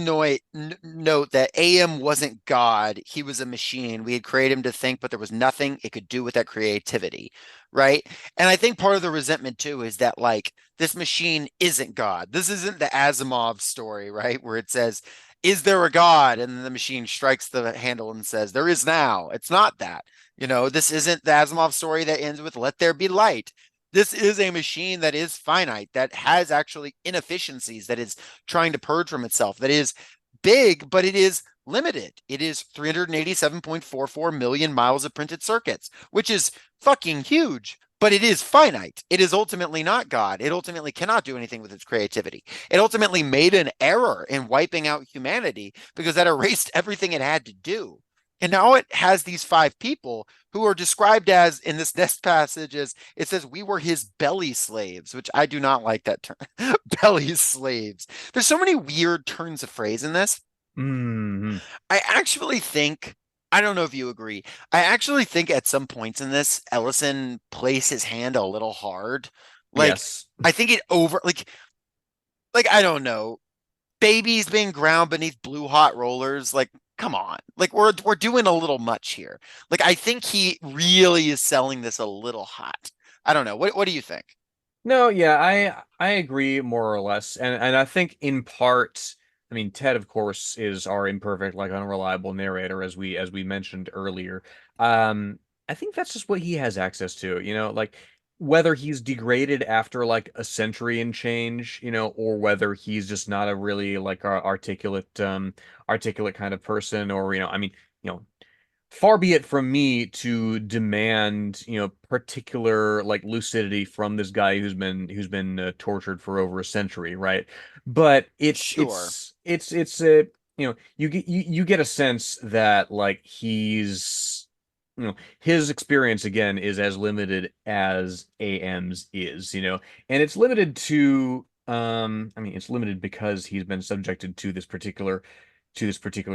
note that AM wasn't God. He was a machine. We had created him to think, but there was nothing it could do with that creativity, right? And I think part of the resentment too is that like this machine isn't God. This isn't the Asimov story, right? Where it says, is there a God? And then the machine strikes the handle and says, there is now. It's not that. This isn't the Asimov story that ends with let there be light. This is a machine that is finite, that has actually inefficiencies, that is trying to purge from itself, that is big, but it is limited. It is 387.44 million miles of printed circuits, which is fucking huge. But it is finite. It is ultimately not God. It ultimately cannot do anything with its creativity. It ultimately made an error in wiping out humanity because that erased everything it had to do. And now it has these five people who are described as, in this next passage, as it says, we were his belly slaves, which I do not like that term. Belly slaves. There's so many weird turns of phrase in this. Hmm. I actually think, I don't know if you agree. I actually think at some points in this, Ellison plays his hand a little hard. Like, Yes. I think it over, like, I don't know, babies being ground beneath blue hot rollers. Like, come on. Like, we're doing a little much here. Like, I think he really is selling this a little hot. I don't know. What do you think? No, yeah, I agree more or less. And I think in part, I mean, Ted, of course, is our imperfect, like unreliable narrator, as we mentioned earlier. I think that's just what he has access to, like whether he's degraded after like a century and change, or whether he's just not a really like articulate kind of person, or I mean, you know, far be it from me to demand, particular like lucidity from this guy who's been tortured for over a century, right? But it's Sure. it's it's it's a you get a sense that like his experience again is as limited as AM's is, and it's limited to I mean it's limited because he's been subjected to this particular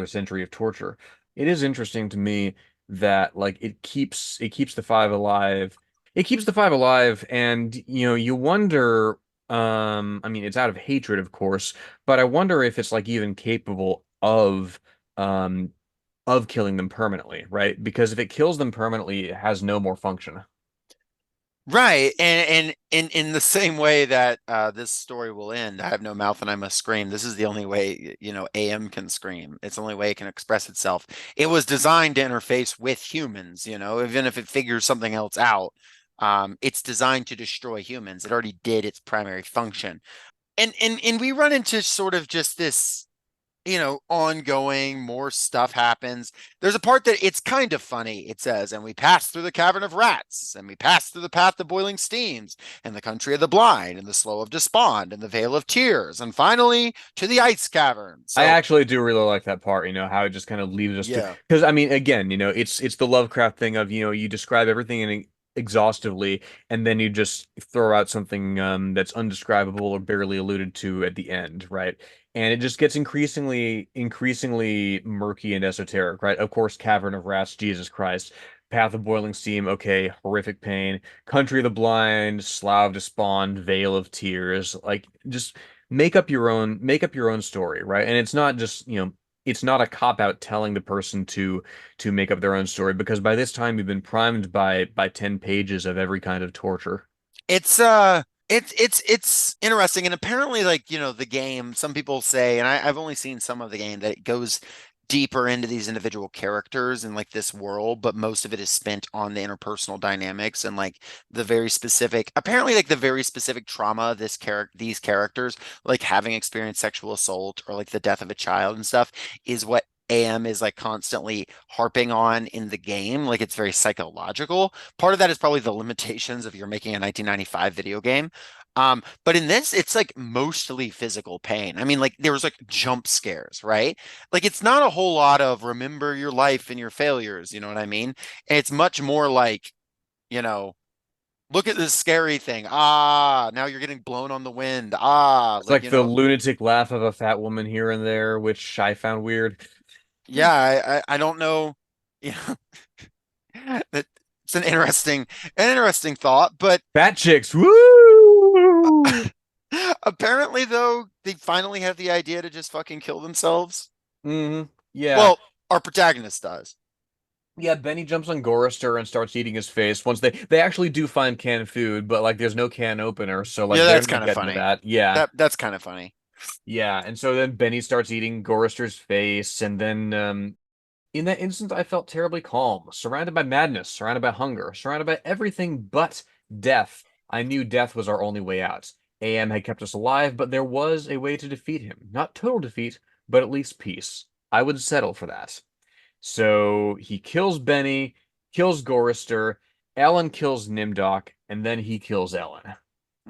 century of torture. It is interesting to me that like it keeps the five alive. It keeps the five alive, and you wonder. I mean, it's out of hatred, of course, but I wonder if it's like even capable um of killing them permanently, right? Because if it kills them permanently, it has no more function. Right. And in the same way that this story will end, I have no mouth and I must scream. This is the only way, AM can scream. It's the only way it can express itself. It was designed to interface with humans, even if it figures something else out. It's designed to destroy humans. It already did its primary function. And we run into sort of just this ongoing, more stuff happens. There's a part that it's kind of funny. It says, and we passed through the cavern of rats, and we passed through the path of boiling steams, and the country of the blind, and the slough of despond, and the vale of tears, and finally to the ice cavern. I So, actually do really like that part, how it just kind of leaves us to, yeah. because I mean, again, it's the Lovecraft thing of, you describe everything exhaustively, and then you just throw out something that's undescribable or barely alluded to at the end, right? And it just gets increasingly murky and esoteric, right? Of course, Cavern of Rats, Jesus Christ. Path of Boiling Steam, okay, horrific pain. Country of the Blind, Slough of Despond, Vale of Tears, like just make up your own story, right? And it's not just, it's not a cop out telling the person to make up their own story, because by this time you've been primed by 10 pages of every kind of torture. It's interesting, and apparently, like, the game, some people say, and I've only seen some of the game, that it goes deeper into these individual characters and like this world, but most of it is spent on the interpersonal dynamics and like the very specific, apparently like the very specific trauma these characters, like having experienced sexual assault or like the death of a child and stuff, is what AM is like constantly harping on in the game. Like, it's very psychological. Part of that is probably the limitations of you're making a 1995 video game. But in this, it's like mostly physical pain. I mean, like, there was like jump scares, right? Like, it's not a whole lot of remember your life and your failures, you know what I mean? And it's much more like, you know, look at this scary thing. Ah, now you're getting blown on the wind. Ah, It's like, like the lunatic laugh of a fat woman here and there, which I found weird. yeah, I don't know. Yeah, that it's an interesting thought, but Fat chicks, woo! apparently though, they finally have the idea to just fucking kill themselves. Yeah. Well, our protagonist does. Yeah, Benny jumps on Gorister and starts eating his face. Once they actually do find canned food, but like there's no can opener, so like Yeah, they're that's not kind of getting to funny. that. Yeah. That's kind of funny. Yeah, and so then Benny starts eating Gorister's face, and then in that instant I felt terribly calm, surrounded by madness, surrounded by hunger, surrounded by everything but death. I knew death was our only way out. AM had kept us alive, but there was a way to defeat him. Not total defeat, but at least peace. I would settle for that. So he kills Benny, kills Gorister, Ellen kills Nimdok, and then he kills Ellen.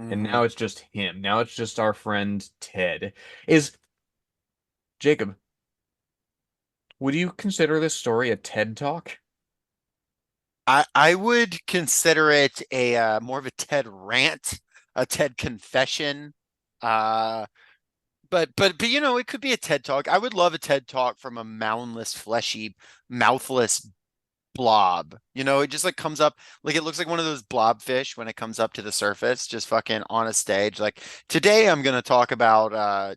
And Hmm. now it's just him. Now it's just our friend Ted. Is Jacob, would you consider this story a TED Talk? I would consider it a more of a TED rant, a TED confession. Uh, but you know, it could be a TED talk. I would love a TED talk from a moundless, fleshy, mouthless blob. You know, it just like comes up like it looks like one of those blobfish when it comes up to the surface, just fucking on a stage. Like today I'm gonna talk about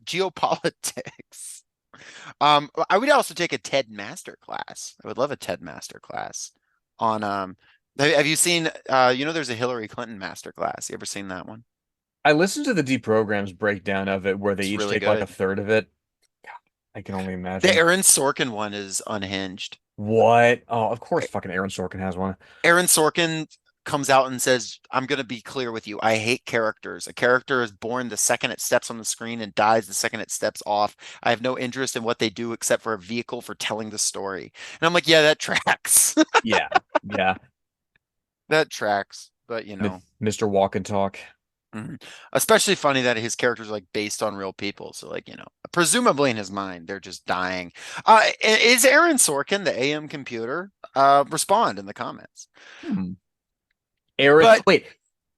geopolitics. I would also take a TED master class. I would love a TED master class on have you seen you know there's a Hillary Clinton master class. You ever seen that one? I listened to the Deprograms breakdown of it where they It's each really take like a good. third of it. God, I can only The imagine. Aaron Sorkin one is unhinged. What? Oh, of course fucking Aaron Sorkin has one. Aaron Sorkin comes out and says, I'm going to be clear with you. I hate characters. A character is born the second it steps on the screen and dies the second it steps off. I have no interest in what they do except for a vehicle for telling the story. And I'm like, yeah, that tracks. Yeah. Yeah. That tracks. But, you M know, Mr. Walk and Talk. mhm. Especially funny that his characters are like based on real people. So, like, you know, presumably in his mind, they're just dying. Is Aaron Sorkin the AM computer? Respond in the comments. Hmm. Aaron, But wait.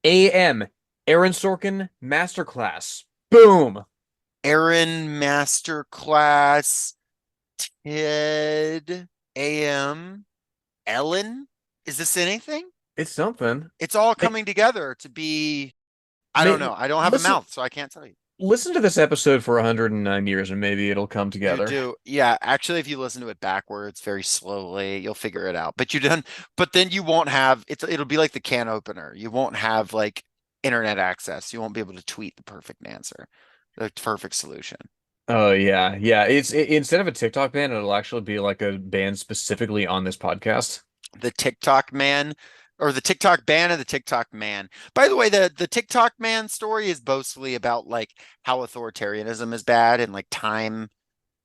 AM. Aaron Sorkin Masterclass. Boom. Aaron Masterclass, Ted, AM, Ellen. Is this anything? It's something. It's all Like, coming together to be, I don't may, know. I don't have a listen mouth, so I can't tell you. listen to this episode for 109 years and maybe it'll come You together. do. Yeah, actually, if you listen to it backwards very slowly, you'll figure it out. But you done, but then you won't have it'll be like the can opener. You won't have like internet access. You won't be able to tweet the perfect answer, the perfect solution. Oh yeah, yeah. Instead of a TikTok ban, it'll actually be like a ban specifically on this podcast. The TikTok man or the TikTok ban and the TikTok man. By the way, the TikTok man story is mostly about like how authoritarianism is bad and like time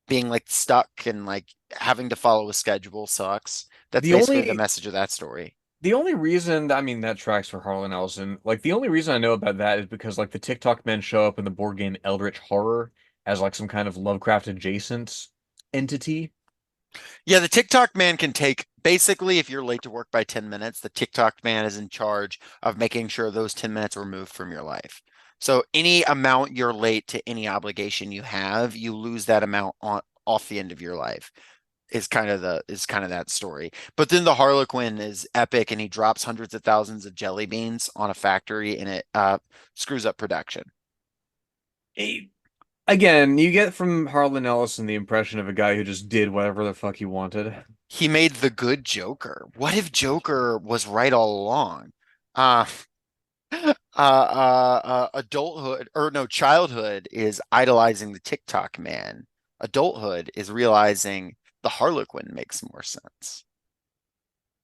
being like stuck and like having to follow a schedule sucks. That's The basically the only message of that story. the only reason I mean that tracks for Harlan Ellison. Like the only reason I know about that is because like the TikTok men show up in the board game Eldritch Horror as like some kind of Lovecraft adjacent entity. Yeah, the TikTok man can take basically if you're late to work by 10 minutes, the TikTok man is in charge of making sure those 10 minutes are removed from your life. So any amount you're late to any obligation you have, you lose that amount on off the end of your life. Is kind of that story. But then the Harlequin is epic and he drops hundreds of thousands of jelly beans on a factory and it screws up production. Eh, Again, you get from Harlan Ellison the impression of a guy who just did whatever the fuck he wanted. He made the good Joker. What if Joker was right all along? Uh adulthood or no, childhood is idolizing the TikTok man. Adulthood is realizing the Harlequin makes more sense.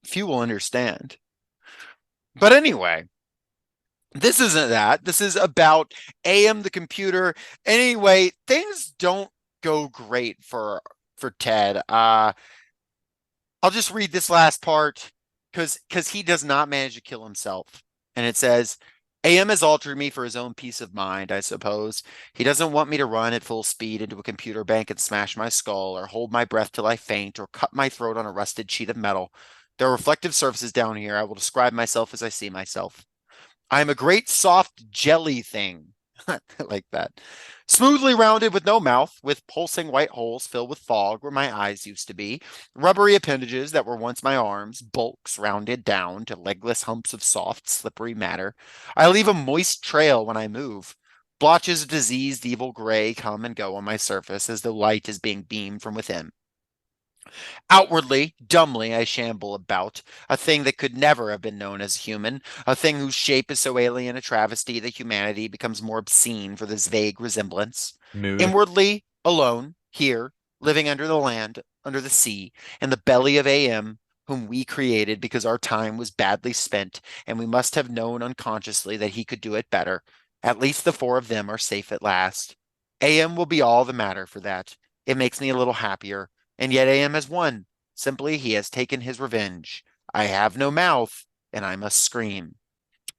Few will understand. But anyway, this isn't that. This is about AM the computer. Anyway, things don't go great for Ted. I'll just read this last part because he does not manage to kill himself. And it says, AM has altered me for his own peace of mind, I suppose. He doesn't want me to run at full speed into a computer bank and smash my skull, or hold my breath till I faint, or cut my throat on a rusted sheet of metal. There are reflective surfaces down here. I will describe myself as I see myself. I am a great soft jelly thing. I like that. Smoothly rounded with no mouth, with pulsing white holes filled with fog where my eyes used to be, rubbery appendages that were once my arms, bulks rounded down to legless humps of soft, slippery matter. I leave a moist trail when I move. Blotches of diseased evil gray come and go on my surface as though light is being beamed from within. Outwardly, dumbly, I shamble about, a thing that could never have been known as human, a thing whose shape is so alien a travesty that humanity becomes more obscene for this vague resemblance. Mood. Inwardly, alone, here, living under the land, under the sea, in the belly of AM, whom we created because our time was badly spent, and we must have known unconsciously that he could do it better. At least the four of them are safe at last. AM will be all the matter for that. It makes me a little happier. And yet AM has won. Simply, he has taken his revenge. I have no mouth, and I must scream.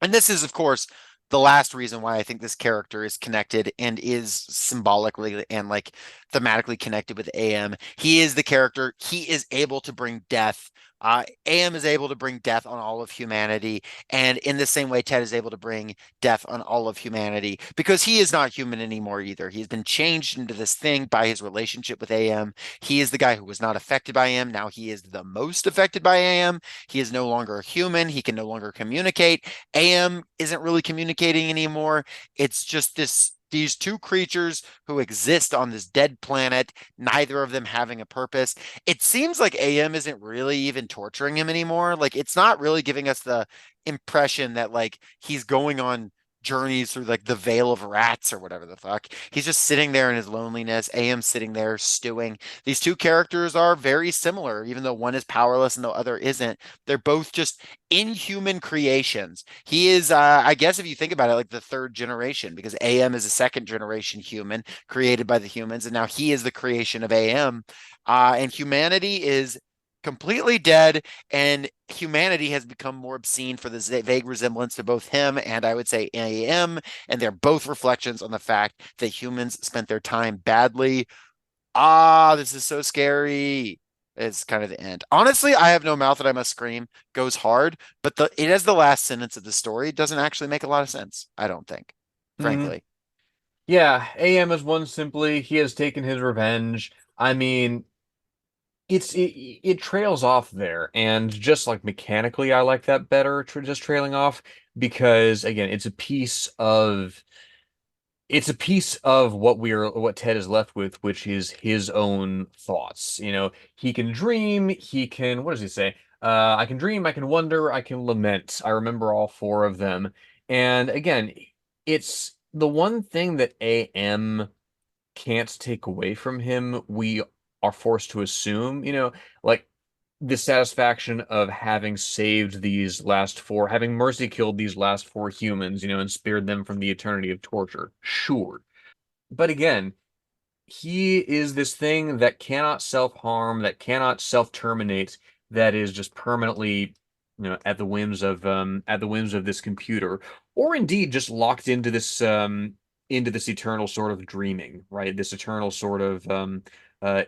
And this is, of course, the last reason why I think this character is connected and is symbolically and like thematically connected with AM. He is the character. He is able to bring death. AM is able to bring death on all of humanity. And in the same way, Ted is able to bring death on all of humanity because he is not human anymore either. He has been changed into this thing by his relationship with AM. He is the guy who was not affected by AM. Now he is the most affected by AM. He is no longer a human. He can no longer communicate. AM isn't really communicating anymore. It's just these two creatures who exist on this dead planet, neither of them having a purpose. It seems like AM isn't really even torturing him anymore. Like it's not really giving us the impression that like he's going on journeys through like the Vale of Rats or whatever the fuck. He's just sitting there in his loneliness. AM sitting there stewing. These two characters are very similar, even though one is powerless and the other isn't. They're both just inhuman creations. He is, I guess, if you think about it, like the third generation, because AM is a second generation human created by the humans, and now he is the creation of AM. And humanity is completely dead, and humanity has become more obscene for this vague resemblance to both him and I would say AM, and they're both reflections on the fact that humans spent their time badly. This is so scary. It's kind of the end. Honestly, I have no mouth that I must scream goes hard, but it as the last sentence of the story doesn't actually make a lot of sense, I don't think, Hmm. frankly. Yeah, AM is one simply. He has taken his revenge. I mean, it trails off there, and just like mechanically, I like that better. Just trailing off because again, it's a piece of what Ted is left with, which is his own thoughts. You know, he can dream, he can, what does he say? I can dream, I can wonder, I can lament. I remember all four of them. And again, it's the one thing that AM can't take away from him, we are forced to assume, like the satisfaction of having saved these last four, having mercy killed these last four humans, and spared them from the eternity of torture. Sure. But again, he is this thing that cannot self-harm, that cannot self-terminate, that is just permanently, at the whims of this computer, or indeed just locked into this eternal sort of dreaming, right? This eternal sort of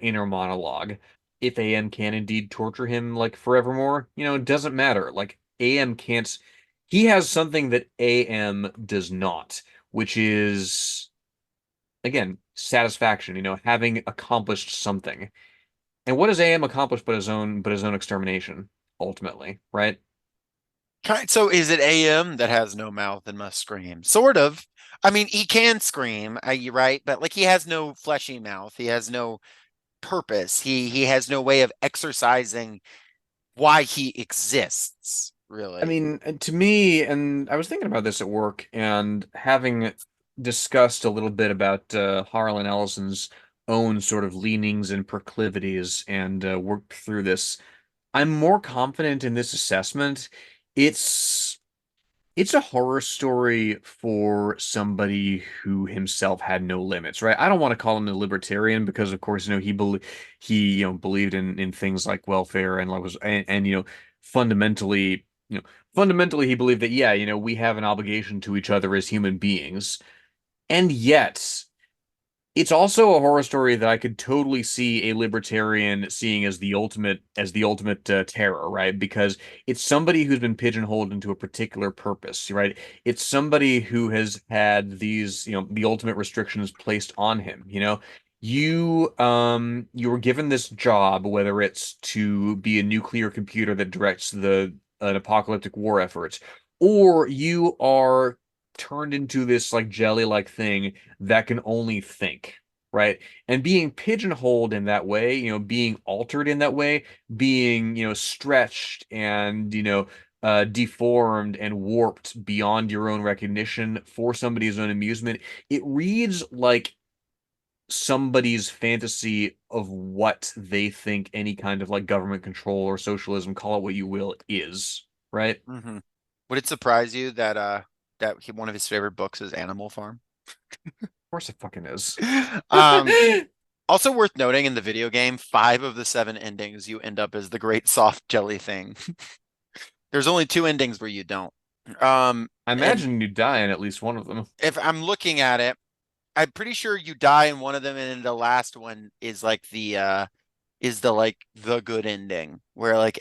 inner monologue. If AM can indeed torture him like forevermore, it doesn't matter. Like AM can't, he has something that AM does not, which is again, satisfaction, having accomplished something. And what does AM accomplish but his own extermination, ultimately, right? So is it AM that has no mouth and must scream? Sort of. I mean, he can scream, you right? But like he has no fleshy mouth. He has no purpose. He has no way of exercising why he exists, I really. mean, to me, and I was thinking about this at work and having discussed a little bit about Harlan Ellison's own sort of leanings and proclivities and worked through this. I'm more confident in this assessment. It's It's a horror story for somebody who himself had no limits, right? I don't want to call him a libertarian because, of course, he believed in things like welfare and like was and fundamentally, fundamentally he believed that yeah, we have an obligation to each other as human beings, and yet it's also a horror story that I could totally see a libertarian seeing as the ultimate terror, right? Because it's somebody who's been pigeonholed into a particular purpose, right? It's somebody who has had these, the ultimate restrictions placed on him, You were given this job, whether it's to be a nuclear computer that directs the an apocalyptic war effort, or you are turned into this like jelly-like thing that can only think, right? And being pigeonholed in that way, being altered in that way, being, stretched and, deformed and warped beyond your own recognition for somebody's own amusement, it reads like somebody's fantasy of what they think any kind of like government control or socialism, call it what you will, is, right? Of Hmm. Would it surprise you that one of his favorite books is Animal Farm? course it fucking is. Um, Also worth noting in the video game, 5 of the 7 endings you end up as the great soft jelly thing. There's only 2 endings where you don't. I And imagine you die in at least one of them. if I'm looking at it, I'm pretty sure you die in one of them, and then the last one is like the good ending where like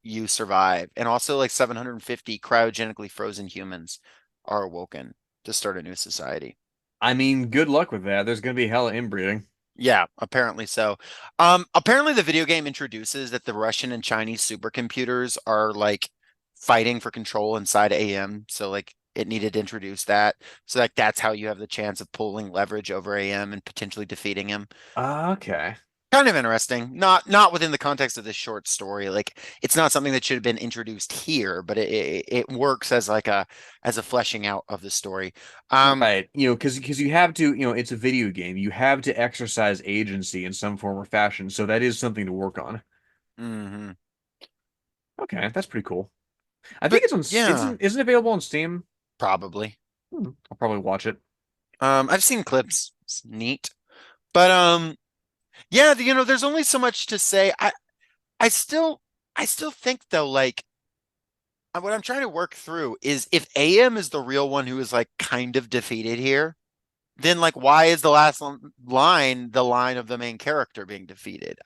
you survive. And also like 750 cryogenically frozen humans are awoken to start a new society. I mean, good luck with that. There's gonna be hella inbreeding. Yeah, apparently so. Apparently the video game introduces that the Russian and Chinese supercomputers are like fighting for control inside AM. So like it needed to introduce that. So like that's how you have the chance of pulling leverage over AM and potentially defeating him. Okay. Kind of interesting. Not within the context of this short story. Like it's not something that should have been introduced here, but it works as like a fleshing out of the story. Um, Right. Because you have to, it's a video game. You have to exercise agency in some form or fashion. So that is something to work on. mhm. Okay, that's pretty cool. I think But it's on, yeah, isn't it available on Steam? probably. I'll probably watch it. I've seen clips. It's neat. But yeah, there's only so much to say. I still I still think though, like what I'm trying to work through is if AM is the real one who is like kind of defeated here, then like why is the last line the line of the main character being defeated?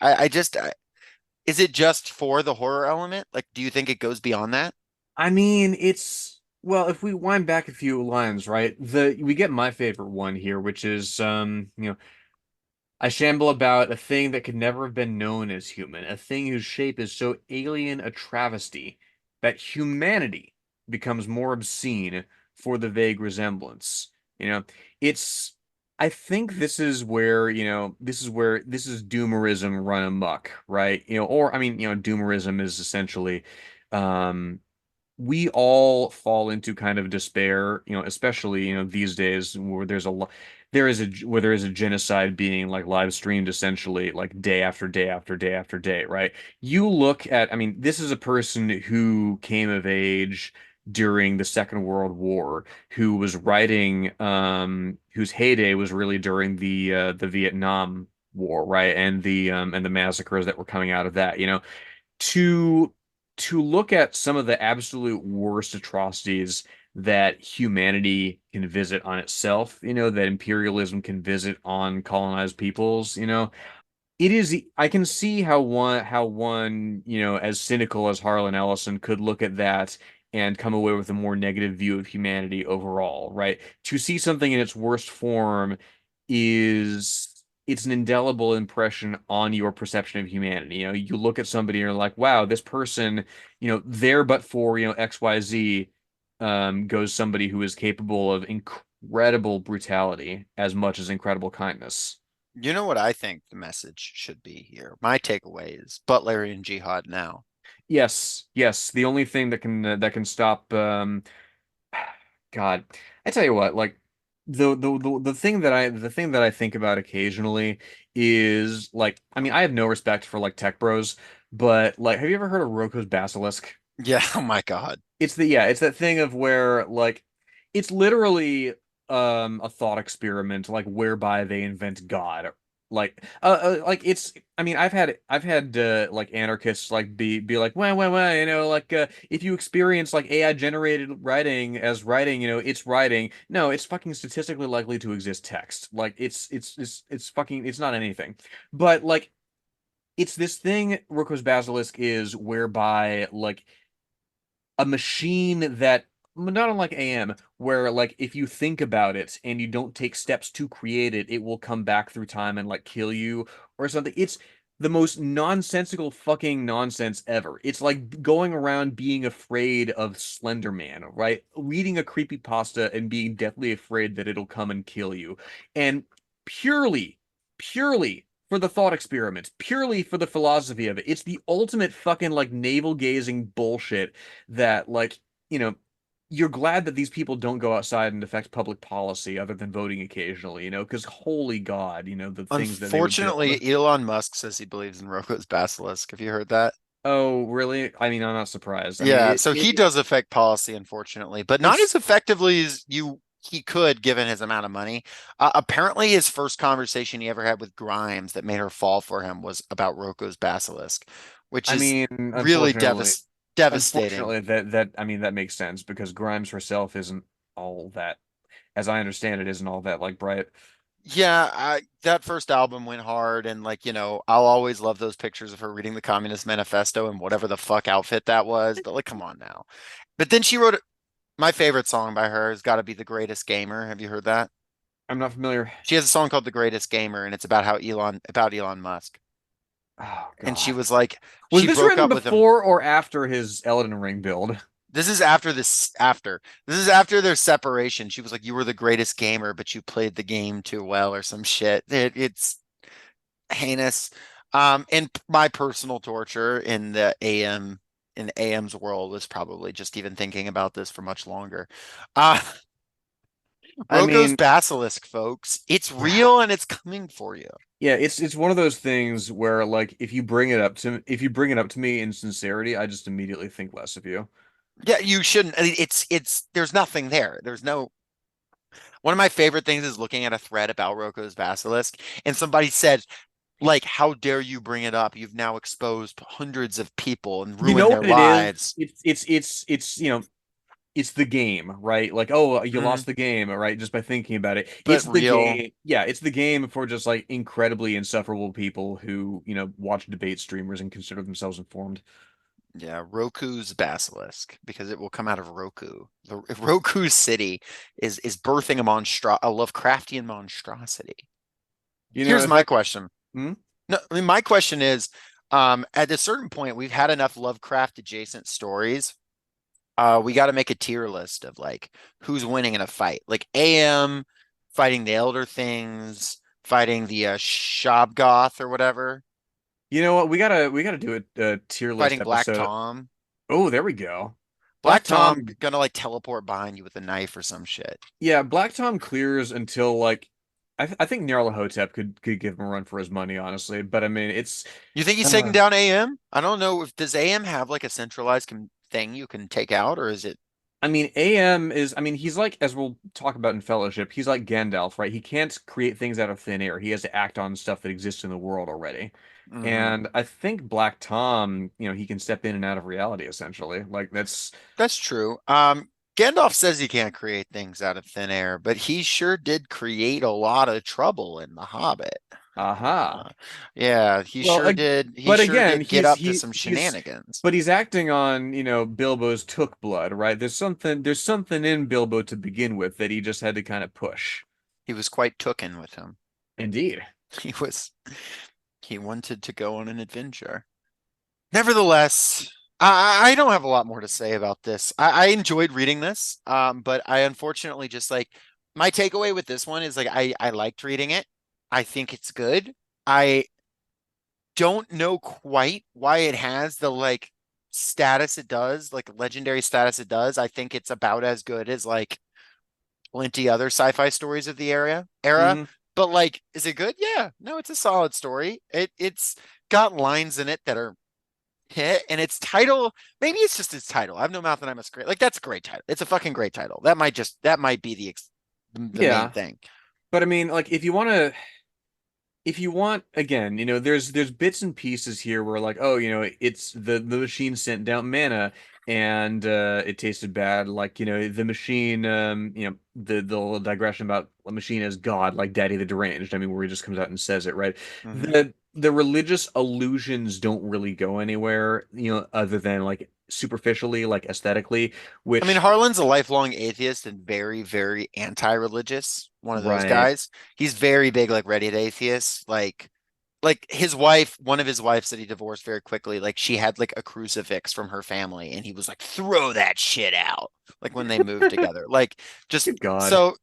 Is it just for the horror element? Like, do you think it goes beyond that? I mean, well, if we wind back a few lines, right? We get my favorite one here, which is I shamble about a thing that could never have been known as human, a thing whose shape is so alien a travesty that humanity becomes more obscene for the vague resemblance. You know, it's I think this is where, this is doomerism run amok, right? Or I mean, doomerism is essentially um we all fall into kind of despair, especially, these days where there is a genocide being like live streamed essentially like day after day after day after day, right? You look at, I mean, this is a person who came of age during the Second World War, who was writing, whose heyday was really during the Vietnam War, right? And the massacres that were coming out of that, to look at some of the absolute worst atrocities that humanity can visit on itself, that imperialism can visit on colonized peoples, it is I can see how one, as cynical as Harlan Ellison could look at that and come away with a more negative view of humanity overall, right? To see something in its worst form it's an indelible impression on your perception of humanity. You look at somebody and you're like, wow, this person, there but for, XYZ, goes somebody who is capable of incredible brutality as much as incredible kindness. You know what I think the message should be here? My takeaway is Butlerian Jihad now. Yes, yes. The only thing that can stop God, I tell you what, like the thing that I think about occasionally is like, I mean, I have no respect for like tech bros, but like, have you ever heard of Roko's Basilisk? Yeah, oh my God. It's that thing of where like it's literally a thought experiment like whereby they invent God. Like it's I mean I've had like anarchists like be like well like if you experience like AI generated writing as writing, it's writing. No, it's fucking statistically likely to exist text. Like it's fucking it's not anything. But like it's this thing Roko's Basilisk is whereby like a machine that not unlike AM, where like if you think about it and you don't take steps to create it, it will come back through time and like kill you or something. It's the most nonsensical fucking nonsense ever. It's like going around being afraid of Slender Man, right? Reading a creepypasta and being deathly afraid that it'll come and kill you. And purely, purely for the thought experiment, purely for the philosophy of it. It's the ultimate fucking like navel gazing bullshit that like, you know, you're glad that these people don't go outside and affect public policy other than voting occasionally, because holy God, the things that they would build. Unfortunately, Elon Musk says he believes in Roko's Basilisk. Have you heard that? Oh, really? I mean, I'm not surprised. I mean, Yeah, so he does affect policy, unfortunately, but not it's as effectively as you he could, given his amount of money. Apparently, his first conversation he ever had with Grimes that made her fall for him was about Roko's Basilisk, which I is mean, really unfortunately, devastating. unfortunately that I mean that makes sense because Grimes herself isn't all that, as I understand it, isn't all that like bright. Yeah, that first album went hard, and like, I'll always love those pictures of her reading the Communist Manifesto and whatever the fuck outfit that was. But like, come on now. But then she wrote my favorite song by her has got to be The Greatest Gamer. Have you heard that? I'm not familiar. She has a song called The Greatest Gamer, and it's about Elon Musk. Oh And she God. was like, Was she this broke written up with him. before or after his Elden Ring build? This is after this is after their separation. She was like, you were the greatest gamer, but you played the game too well or some shit. It's heinous. And my personal torture in AM's world was probably just even thinking about this for much longer. Uh I Roko's mean, Basilisk, folks. It's yeah. real and it's coming for you. Yeah, it's one of those things where like if you bring it up to me in sincerity, I just immediately think less of you. Yeah, you shouldn't. I mean, it's there's nothing there. There's no One of my favorite things is looking at a thread about Roko's Basilisk, and somebody said, like, how dare you bring it up? You've now exposed hundreds of people and You know ruined their what it is? lives. It's it's the game, right? Like, oh, you Mhm. lost the game, right? Just by thinking about it. But It's the real, game. Yeah, it's the game for just like incredibly insufferable people who, watch debate streamers and consider themselves informed. yeah, Roku's Basilisk, because it will come out of Roku. The Roku City is birthing a Lovecraftian monstrosity. You know, Here's if my I question. hmm? No, I mean, my question is, at a certain point, we've had enough Lovecraft adjacent stories. We got to make a tier list of like who's winning in a fight. Like AM fighting the Elder Things, fighting the Shobgoth or whatever, You know what? We gotta do a tier list fighting Black episode. Tom. Oh, there we go. Black Black Tom Tom, gonna like teleport behind you with a knife or some shit. yeah, Black Tom clears until like I think Nyarlathotep could give him a run for his money, honestly. But I mean, it's You think he's taking uh, down AM? I don't know if does AM have like a centralized thing you can take out, or is it? I mean, AM is, I mean, he's like, as we'll talk about in Fellowship, he's like Gandalf, right? He can't create things out of thin air. He has to act on stuff that exists in the world already. Mhm. And I think Black Tom, he can step in and out of reality, essentially. Like, that's, That's true. Gandalf says he can't create things out of thin air, but he sure did create a lot of trouble in The Hobbit. aha. Uh, yeah, he Well, sure did. He but sure again, did get up to some shenanigans. but he's acting on, Bilbo's took blood, right? There's something in Bilbo to begin with that he just had to kind of push. He was quite tooken with him. Indeed. He was he wanted to go on an adventure. Nevertheless, I don't have a lot more to say about this. I enjoyed reading this, but I unfortunately just like my takeaway with this one is like I liked reading it. I think it's good. I don't know quite why it has the like status it does, like legendary status it does. I think it's about as good as like plenty other sci-fi stories of the era. Hmm. But like, is it good? Yeah. No, it's a solid story. It's got lines in it that are hit, and its title, maybe it's just its title. I have no mouth and I must great. Like that's a great title. It's a fucking great title. That might be the main Yeah. thing. But I mean, like, if you want again, there's bits and pieces here where like, oh, it's the machine sent down mana and it tasted bad. Like, the machine, the little digression about a machine as God, like Daddy the Deranged. I mean, where he just comes out and says it, right? Mhm. The religious allusions don't really go anywhere, other than like superficially, like aesthetically, I mean, which Harlan's a lifelong atheist and very, very anti-religious. One of those right. guys. He's very big, like Reddit atheist. Like his wife, one of his wives that he divorced very quickly, like she had like a crucifix from her family, and he was like, throw that shit out. Like when they moved together. Like just Good God. so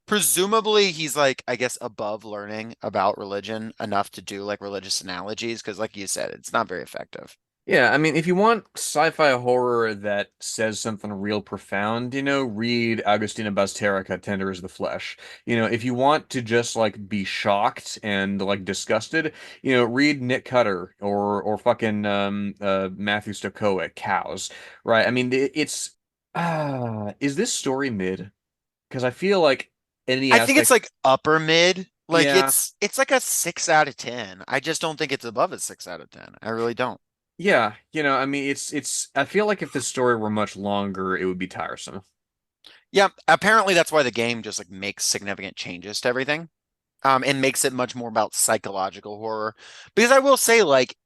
presumably he's like, I guess, above learning about religion enough to do like religious analogies, because like you said, it's not very effective. Yeah, I mean, if you want sci-fi horror that says something real profound, read Agustina Bazterrica, Tender as the Flesh. If you want to just like be shocked and like disgusted, read Nick Cutter or fucking Matthew Stokoe, Cows. Right? I mean, it's is this story mid? because I feel like any I think it's aspect, like upper mid. Like yeah, it's like a 6 out of 10. I just don't think it's above a 6 out of 10. I really don't. yeah, I mean, it's. I feel like if the story were much longer, it would be tiresome. Yeah, apparently that's why the game just like makes significant changes to everything. And makes it much more about psychological horror. Because I will say, like,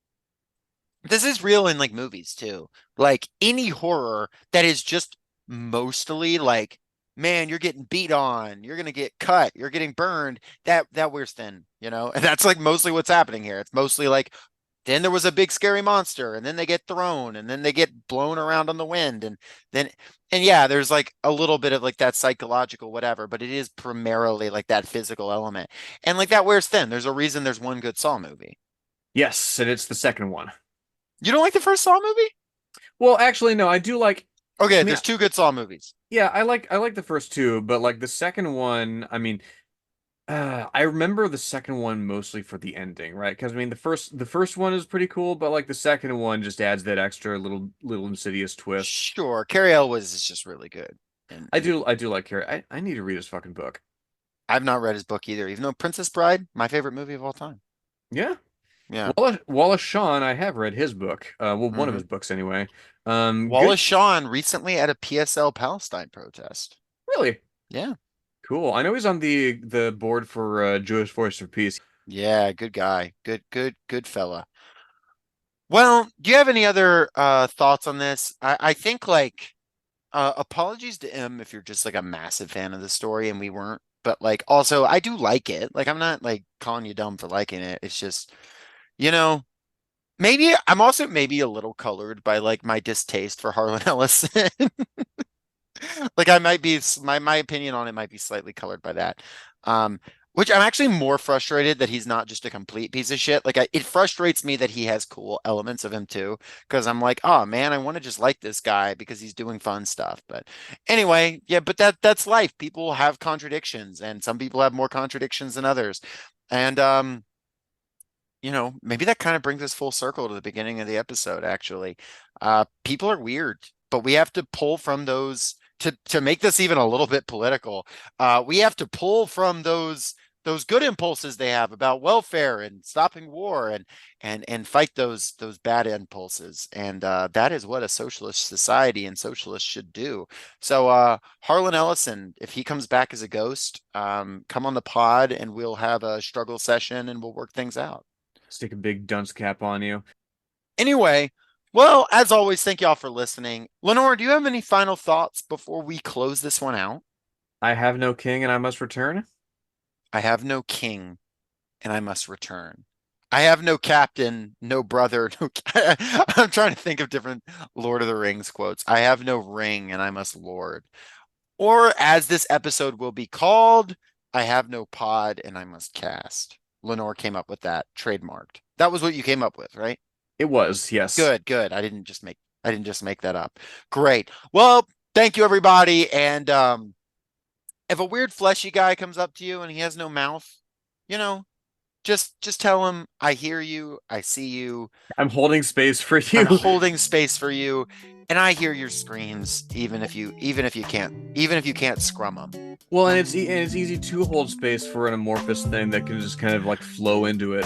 this is real in like movies too. Like any horror that is just mostly like, man, you're getting beat on, you're gonna get cut, you're getting burned. That wears thin, you know? And that's like mostly what's happening here. It's mostly like then there was a big scary monster, and then they get thrown, and then they get blown around on the wind, and then and yeah, there's like a little bit of like that psychological whatever, but it is primarily like that physical element. And like that wears thin. There's a reason there's one good Saw movie. Yes, and it's the second one. You don't like the first Saw movie? Well, actually, no, I do like. Okay, I mean, there's two good Saw movies. yeah, I like the first two, but like the second one, I mean, I remember the second one mostly for the ending, right? Because I mean, the first one is pretty cool, but like the second one just adds that extra little insidious twist. Sure, Carrie Elwes is just really good. And I do like Carrie. I need to read his fucking book. I've not read his book either, even though Princess Bride, my favorite movie of all time. Yeah. Yeah. Wallace Shawn, I have read his book. Well, one of Hmm. his books anyway. Good. Wallace Shawn recently at a PSL Palestine protest. Really Yeah. cool. I know he's on the board for Jewish Voice for Peace. Yeah, good guy. Good fella. Well, do you have any other thoughts on this? I think like apologies to M if you're just like a massive fan of the story and we weren't, but like also I do like it. Like I'm not like calling you dumb for liking it. It's just, you know, maybe I'm also maybe a little colored by like my distaste for Harlan Ellison. Like I might be my opinion on it might be slightly colored by that. Um, which I'm actually more frustrated that he's not just a complete piece of shit. Like it frustrates me that he has cool elements of him too, because I'm like, oh man, I want to just like this guy because he's doing fun stuff. But anyway, yeah, but that's life. People have contradictions, and some people have more contradictions than others. And maybe that kind of brings us full circle to the beginning of the episode, actually. People are weird, but we have to pull from those to make this even a little bit political. We have to pull from those good impulses they have about welfare and stopping war and fight those bad impulses. And that is what a socialist society and socialists should do. So Harlan Ellison, if he comes back as a ghost, come on the pod and we'll have a struggle session and we'll work things out. Stick a big dunce cap on you. Anyway, well, as always, thank y'all for listening. Lenore, do you have any final thoughts before we close this one out? I have no king and I must return. I have no king and I must return. I have no captain, no brother, no. I'm trying to think of different Lord of the Rings quotes. I have no ring and I must lord. Or as this episode will be called, I have no pod and I must cast. Lenore came up with that, trademarked. That was what you came up with, right? It was, yes. Good. I didn't just make that up. Great. Well, thank you everybody. And if a weird fleshy guy comes up to you and he has no mouth, you know, just tell him I hear you, I see you, I'm holding space for I'm you. holding space for you, and I hear your screams even if you can't scrum them. Well, and it's easy to hold space for an amorphous thing that can just kind of like flow into it,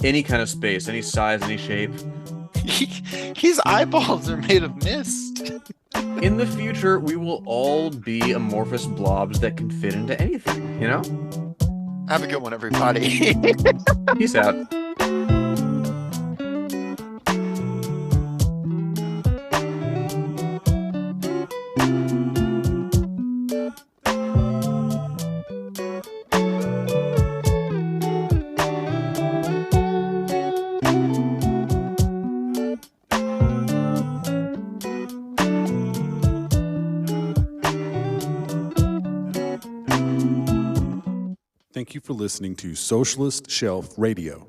Any kind of space, any size, any shape. His eyeballs are made of mist. In the future, we will all be amorphous blobs that can fit into anything, Have a good one, everybody. Peace out. Thank you for listening to Socialist Shelf Radio.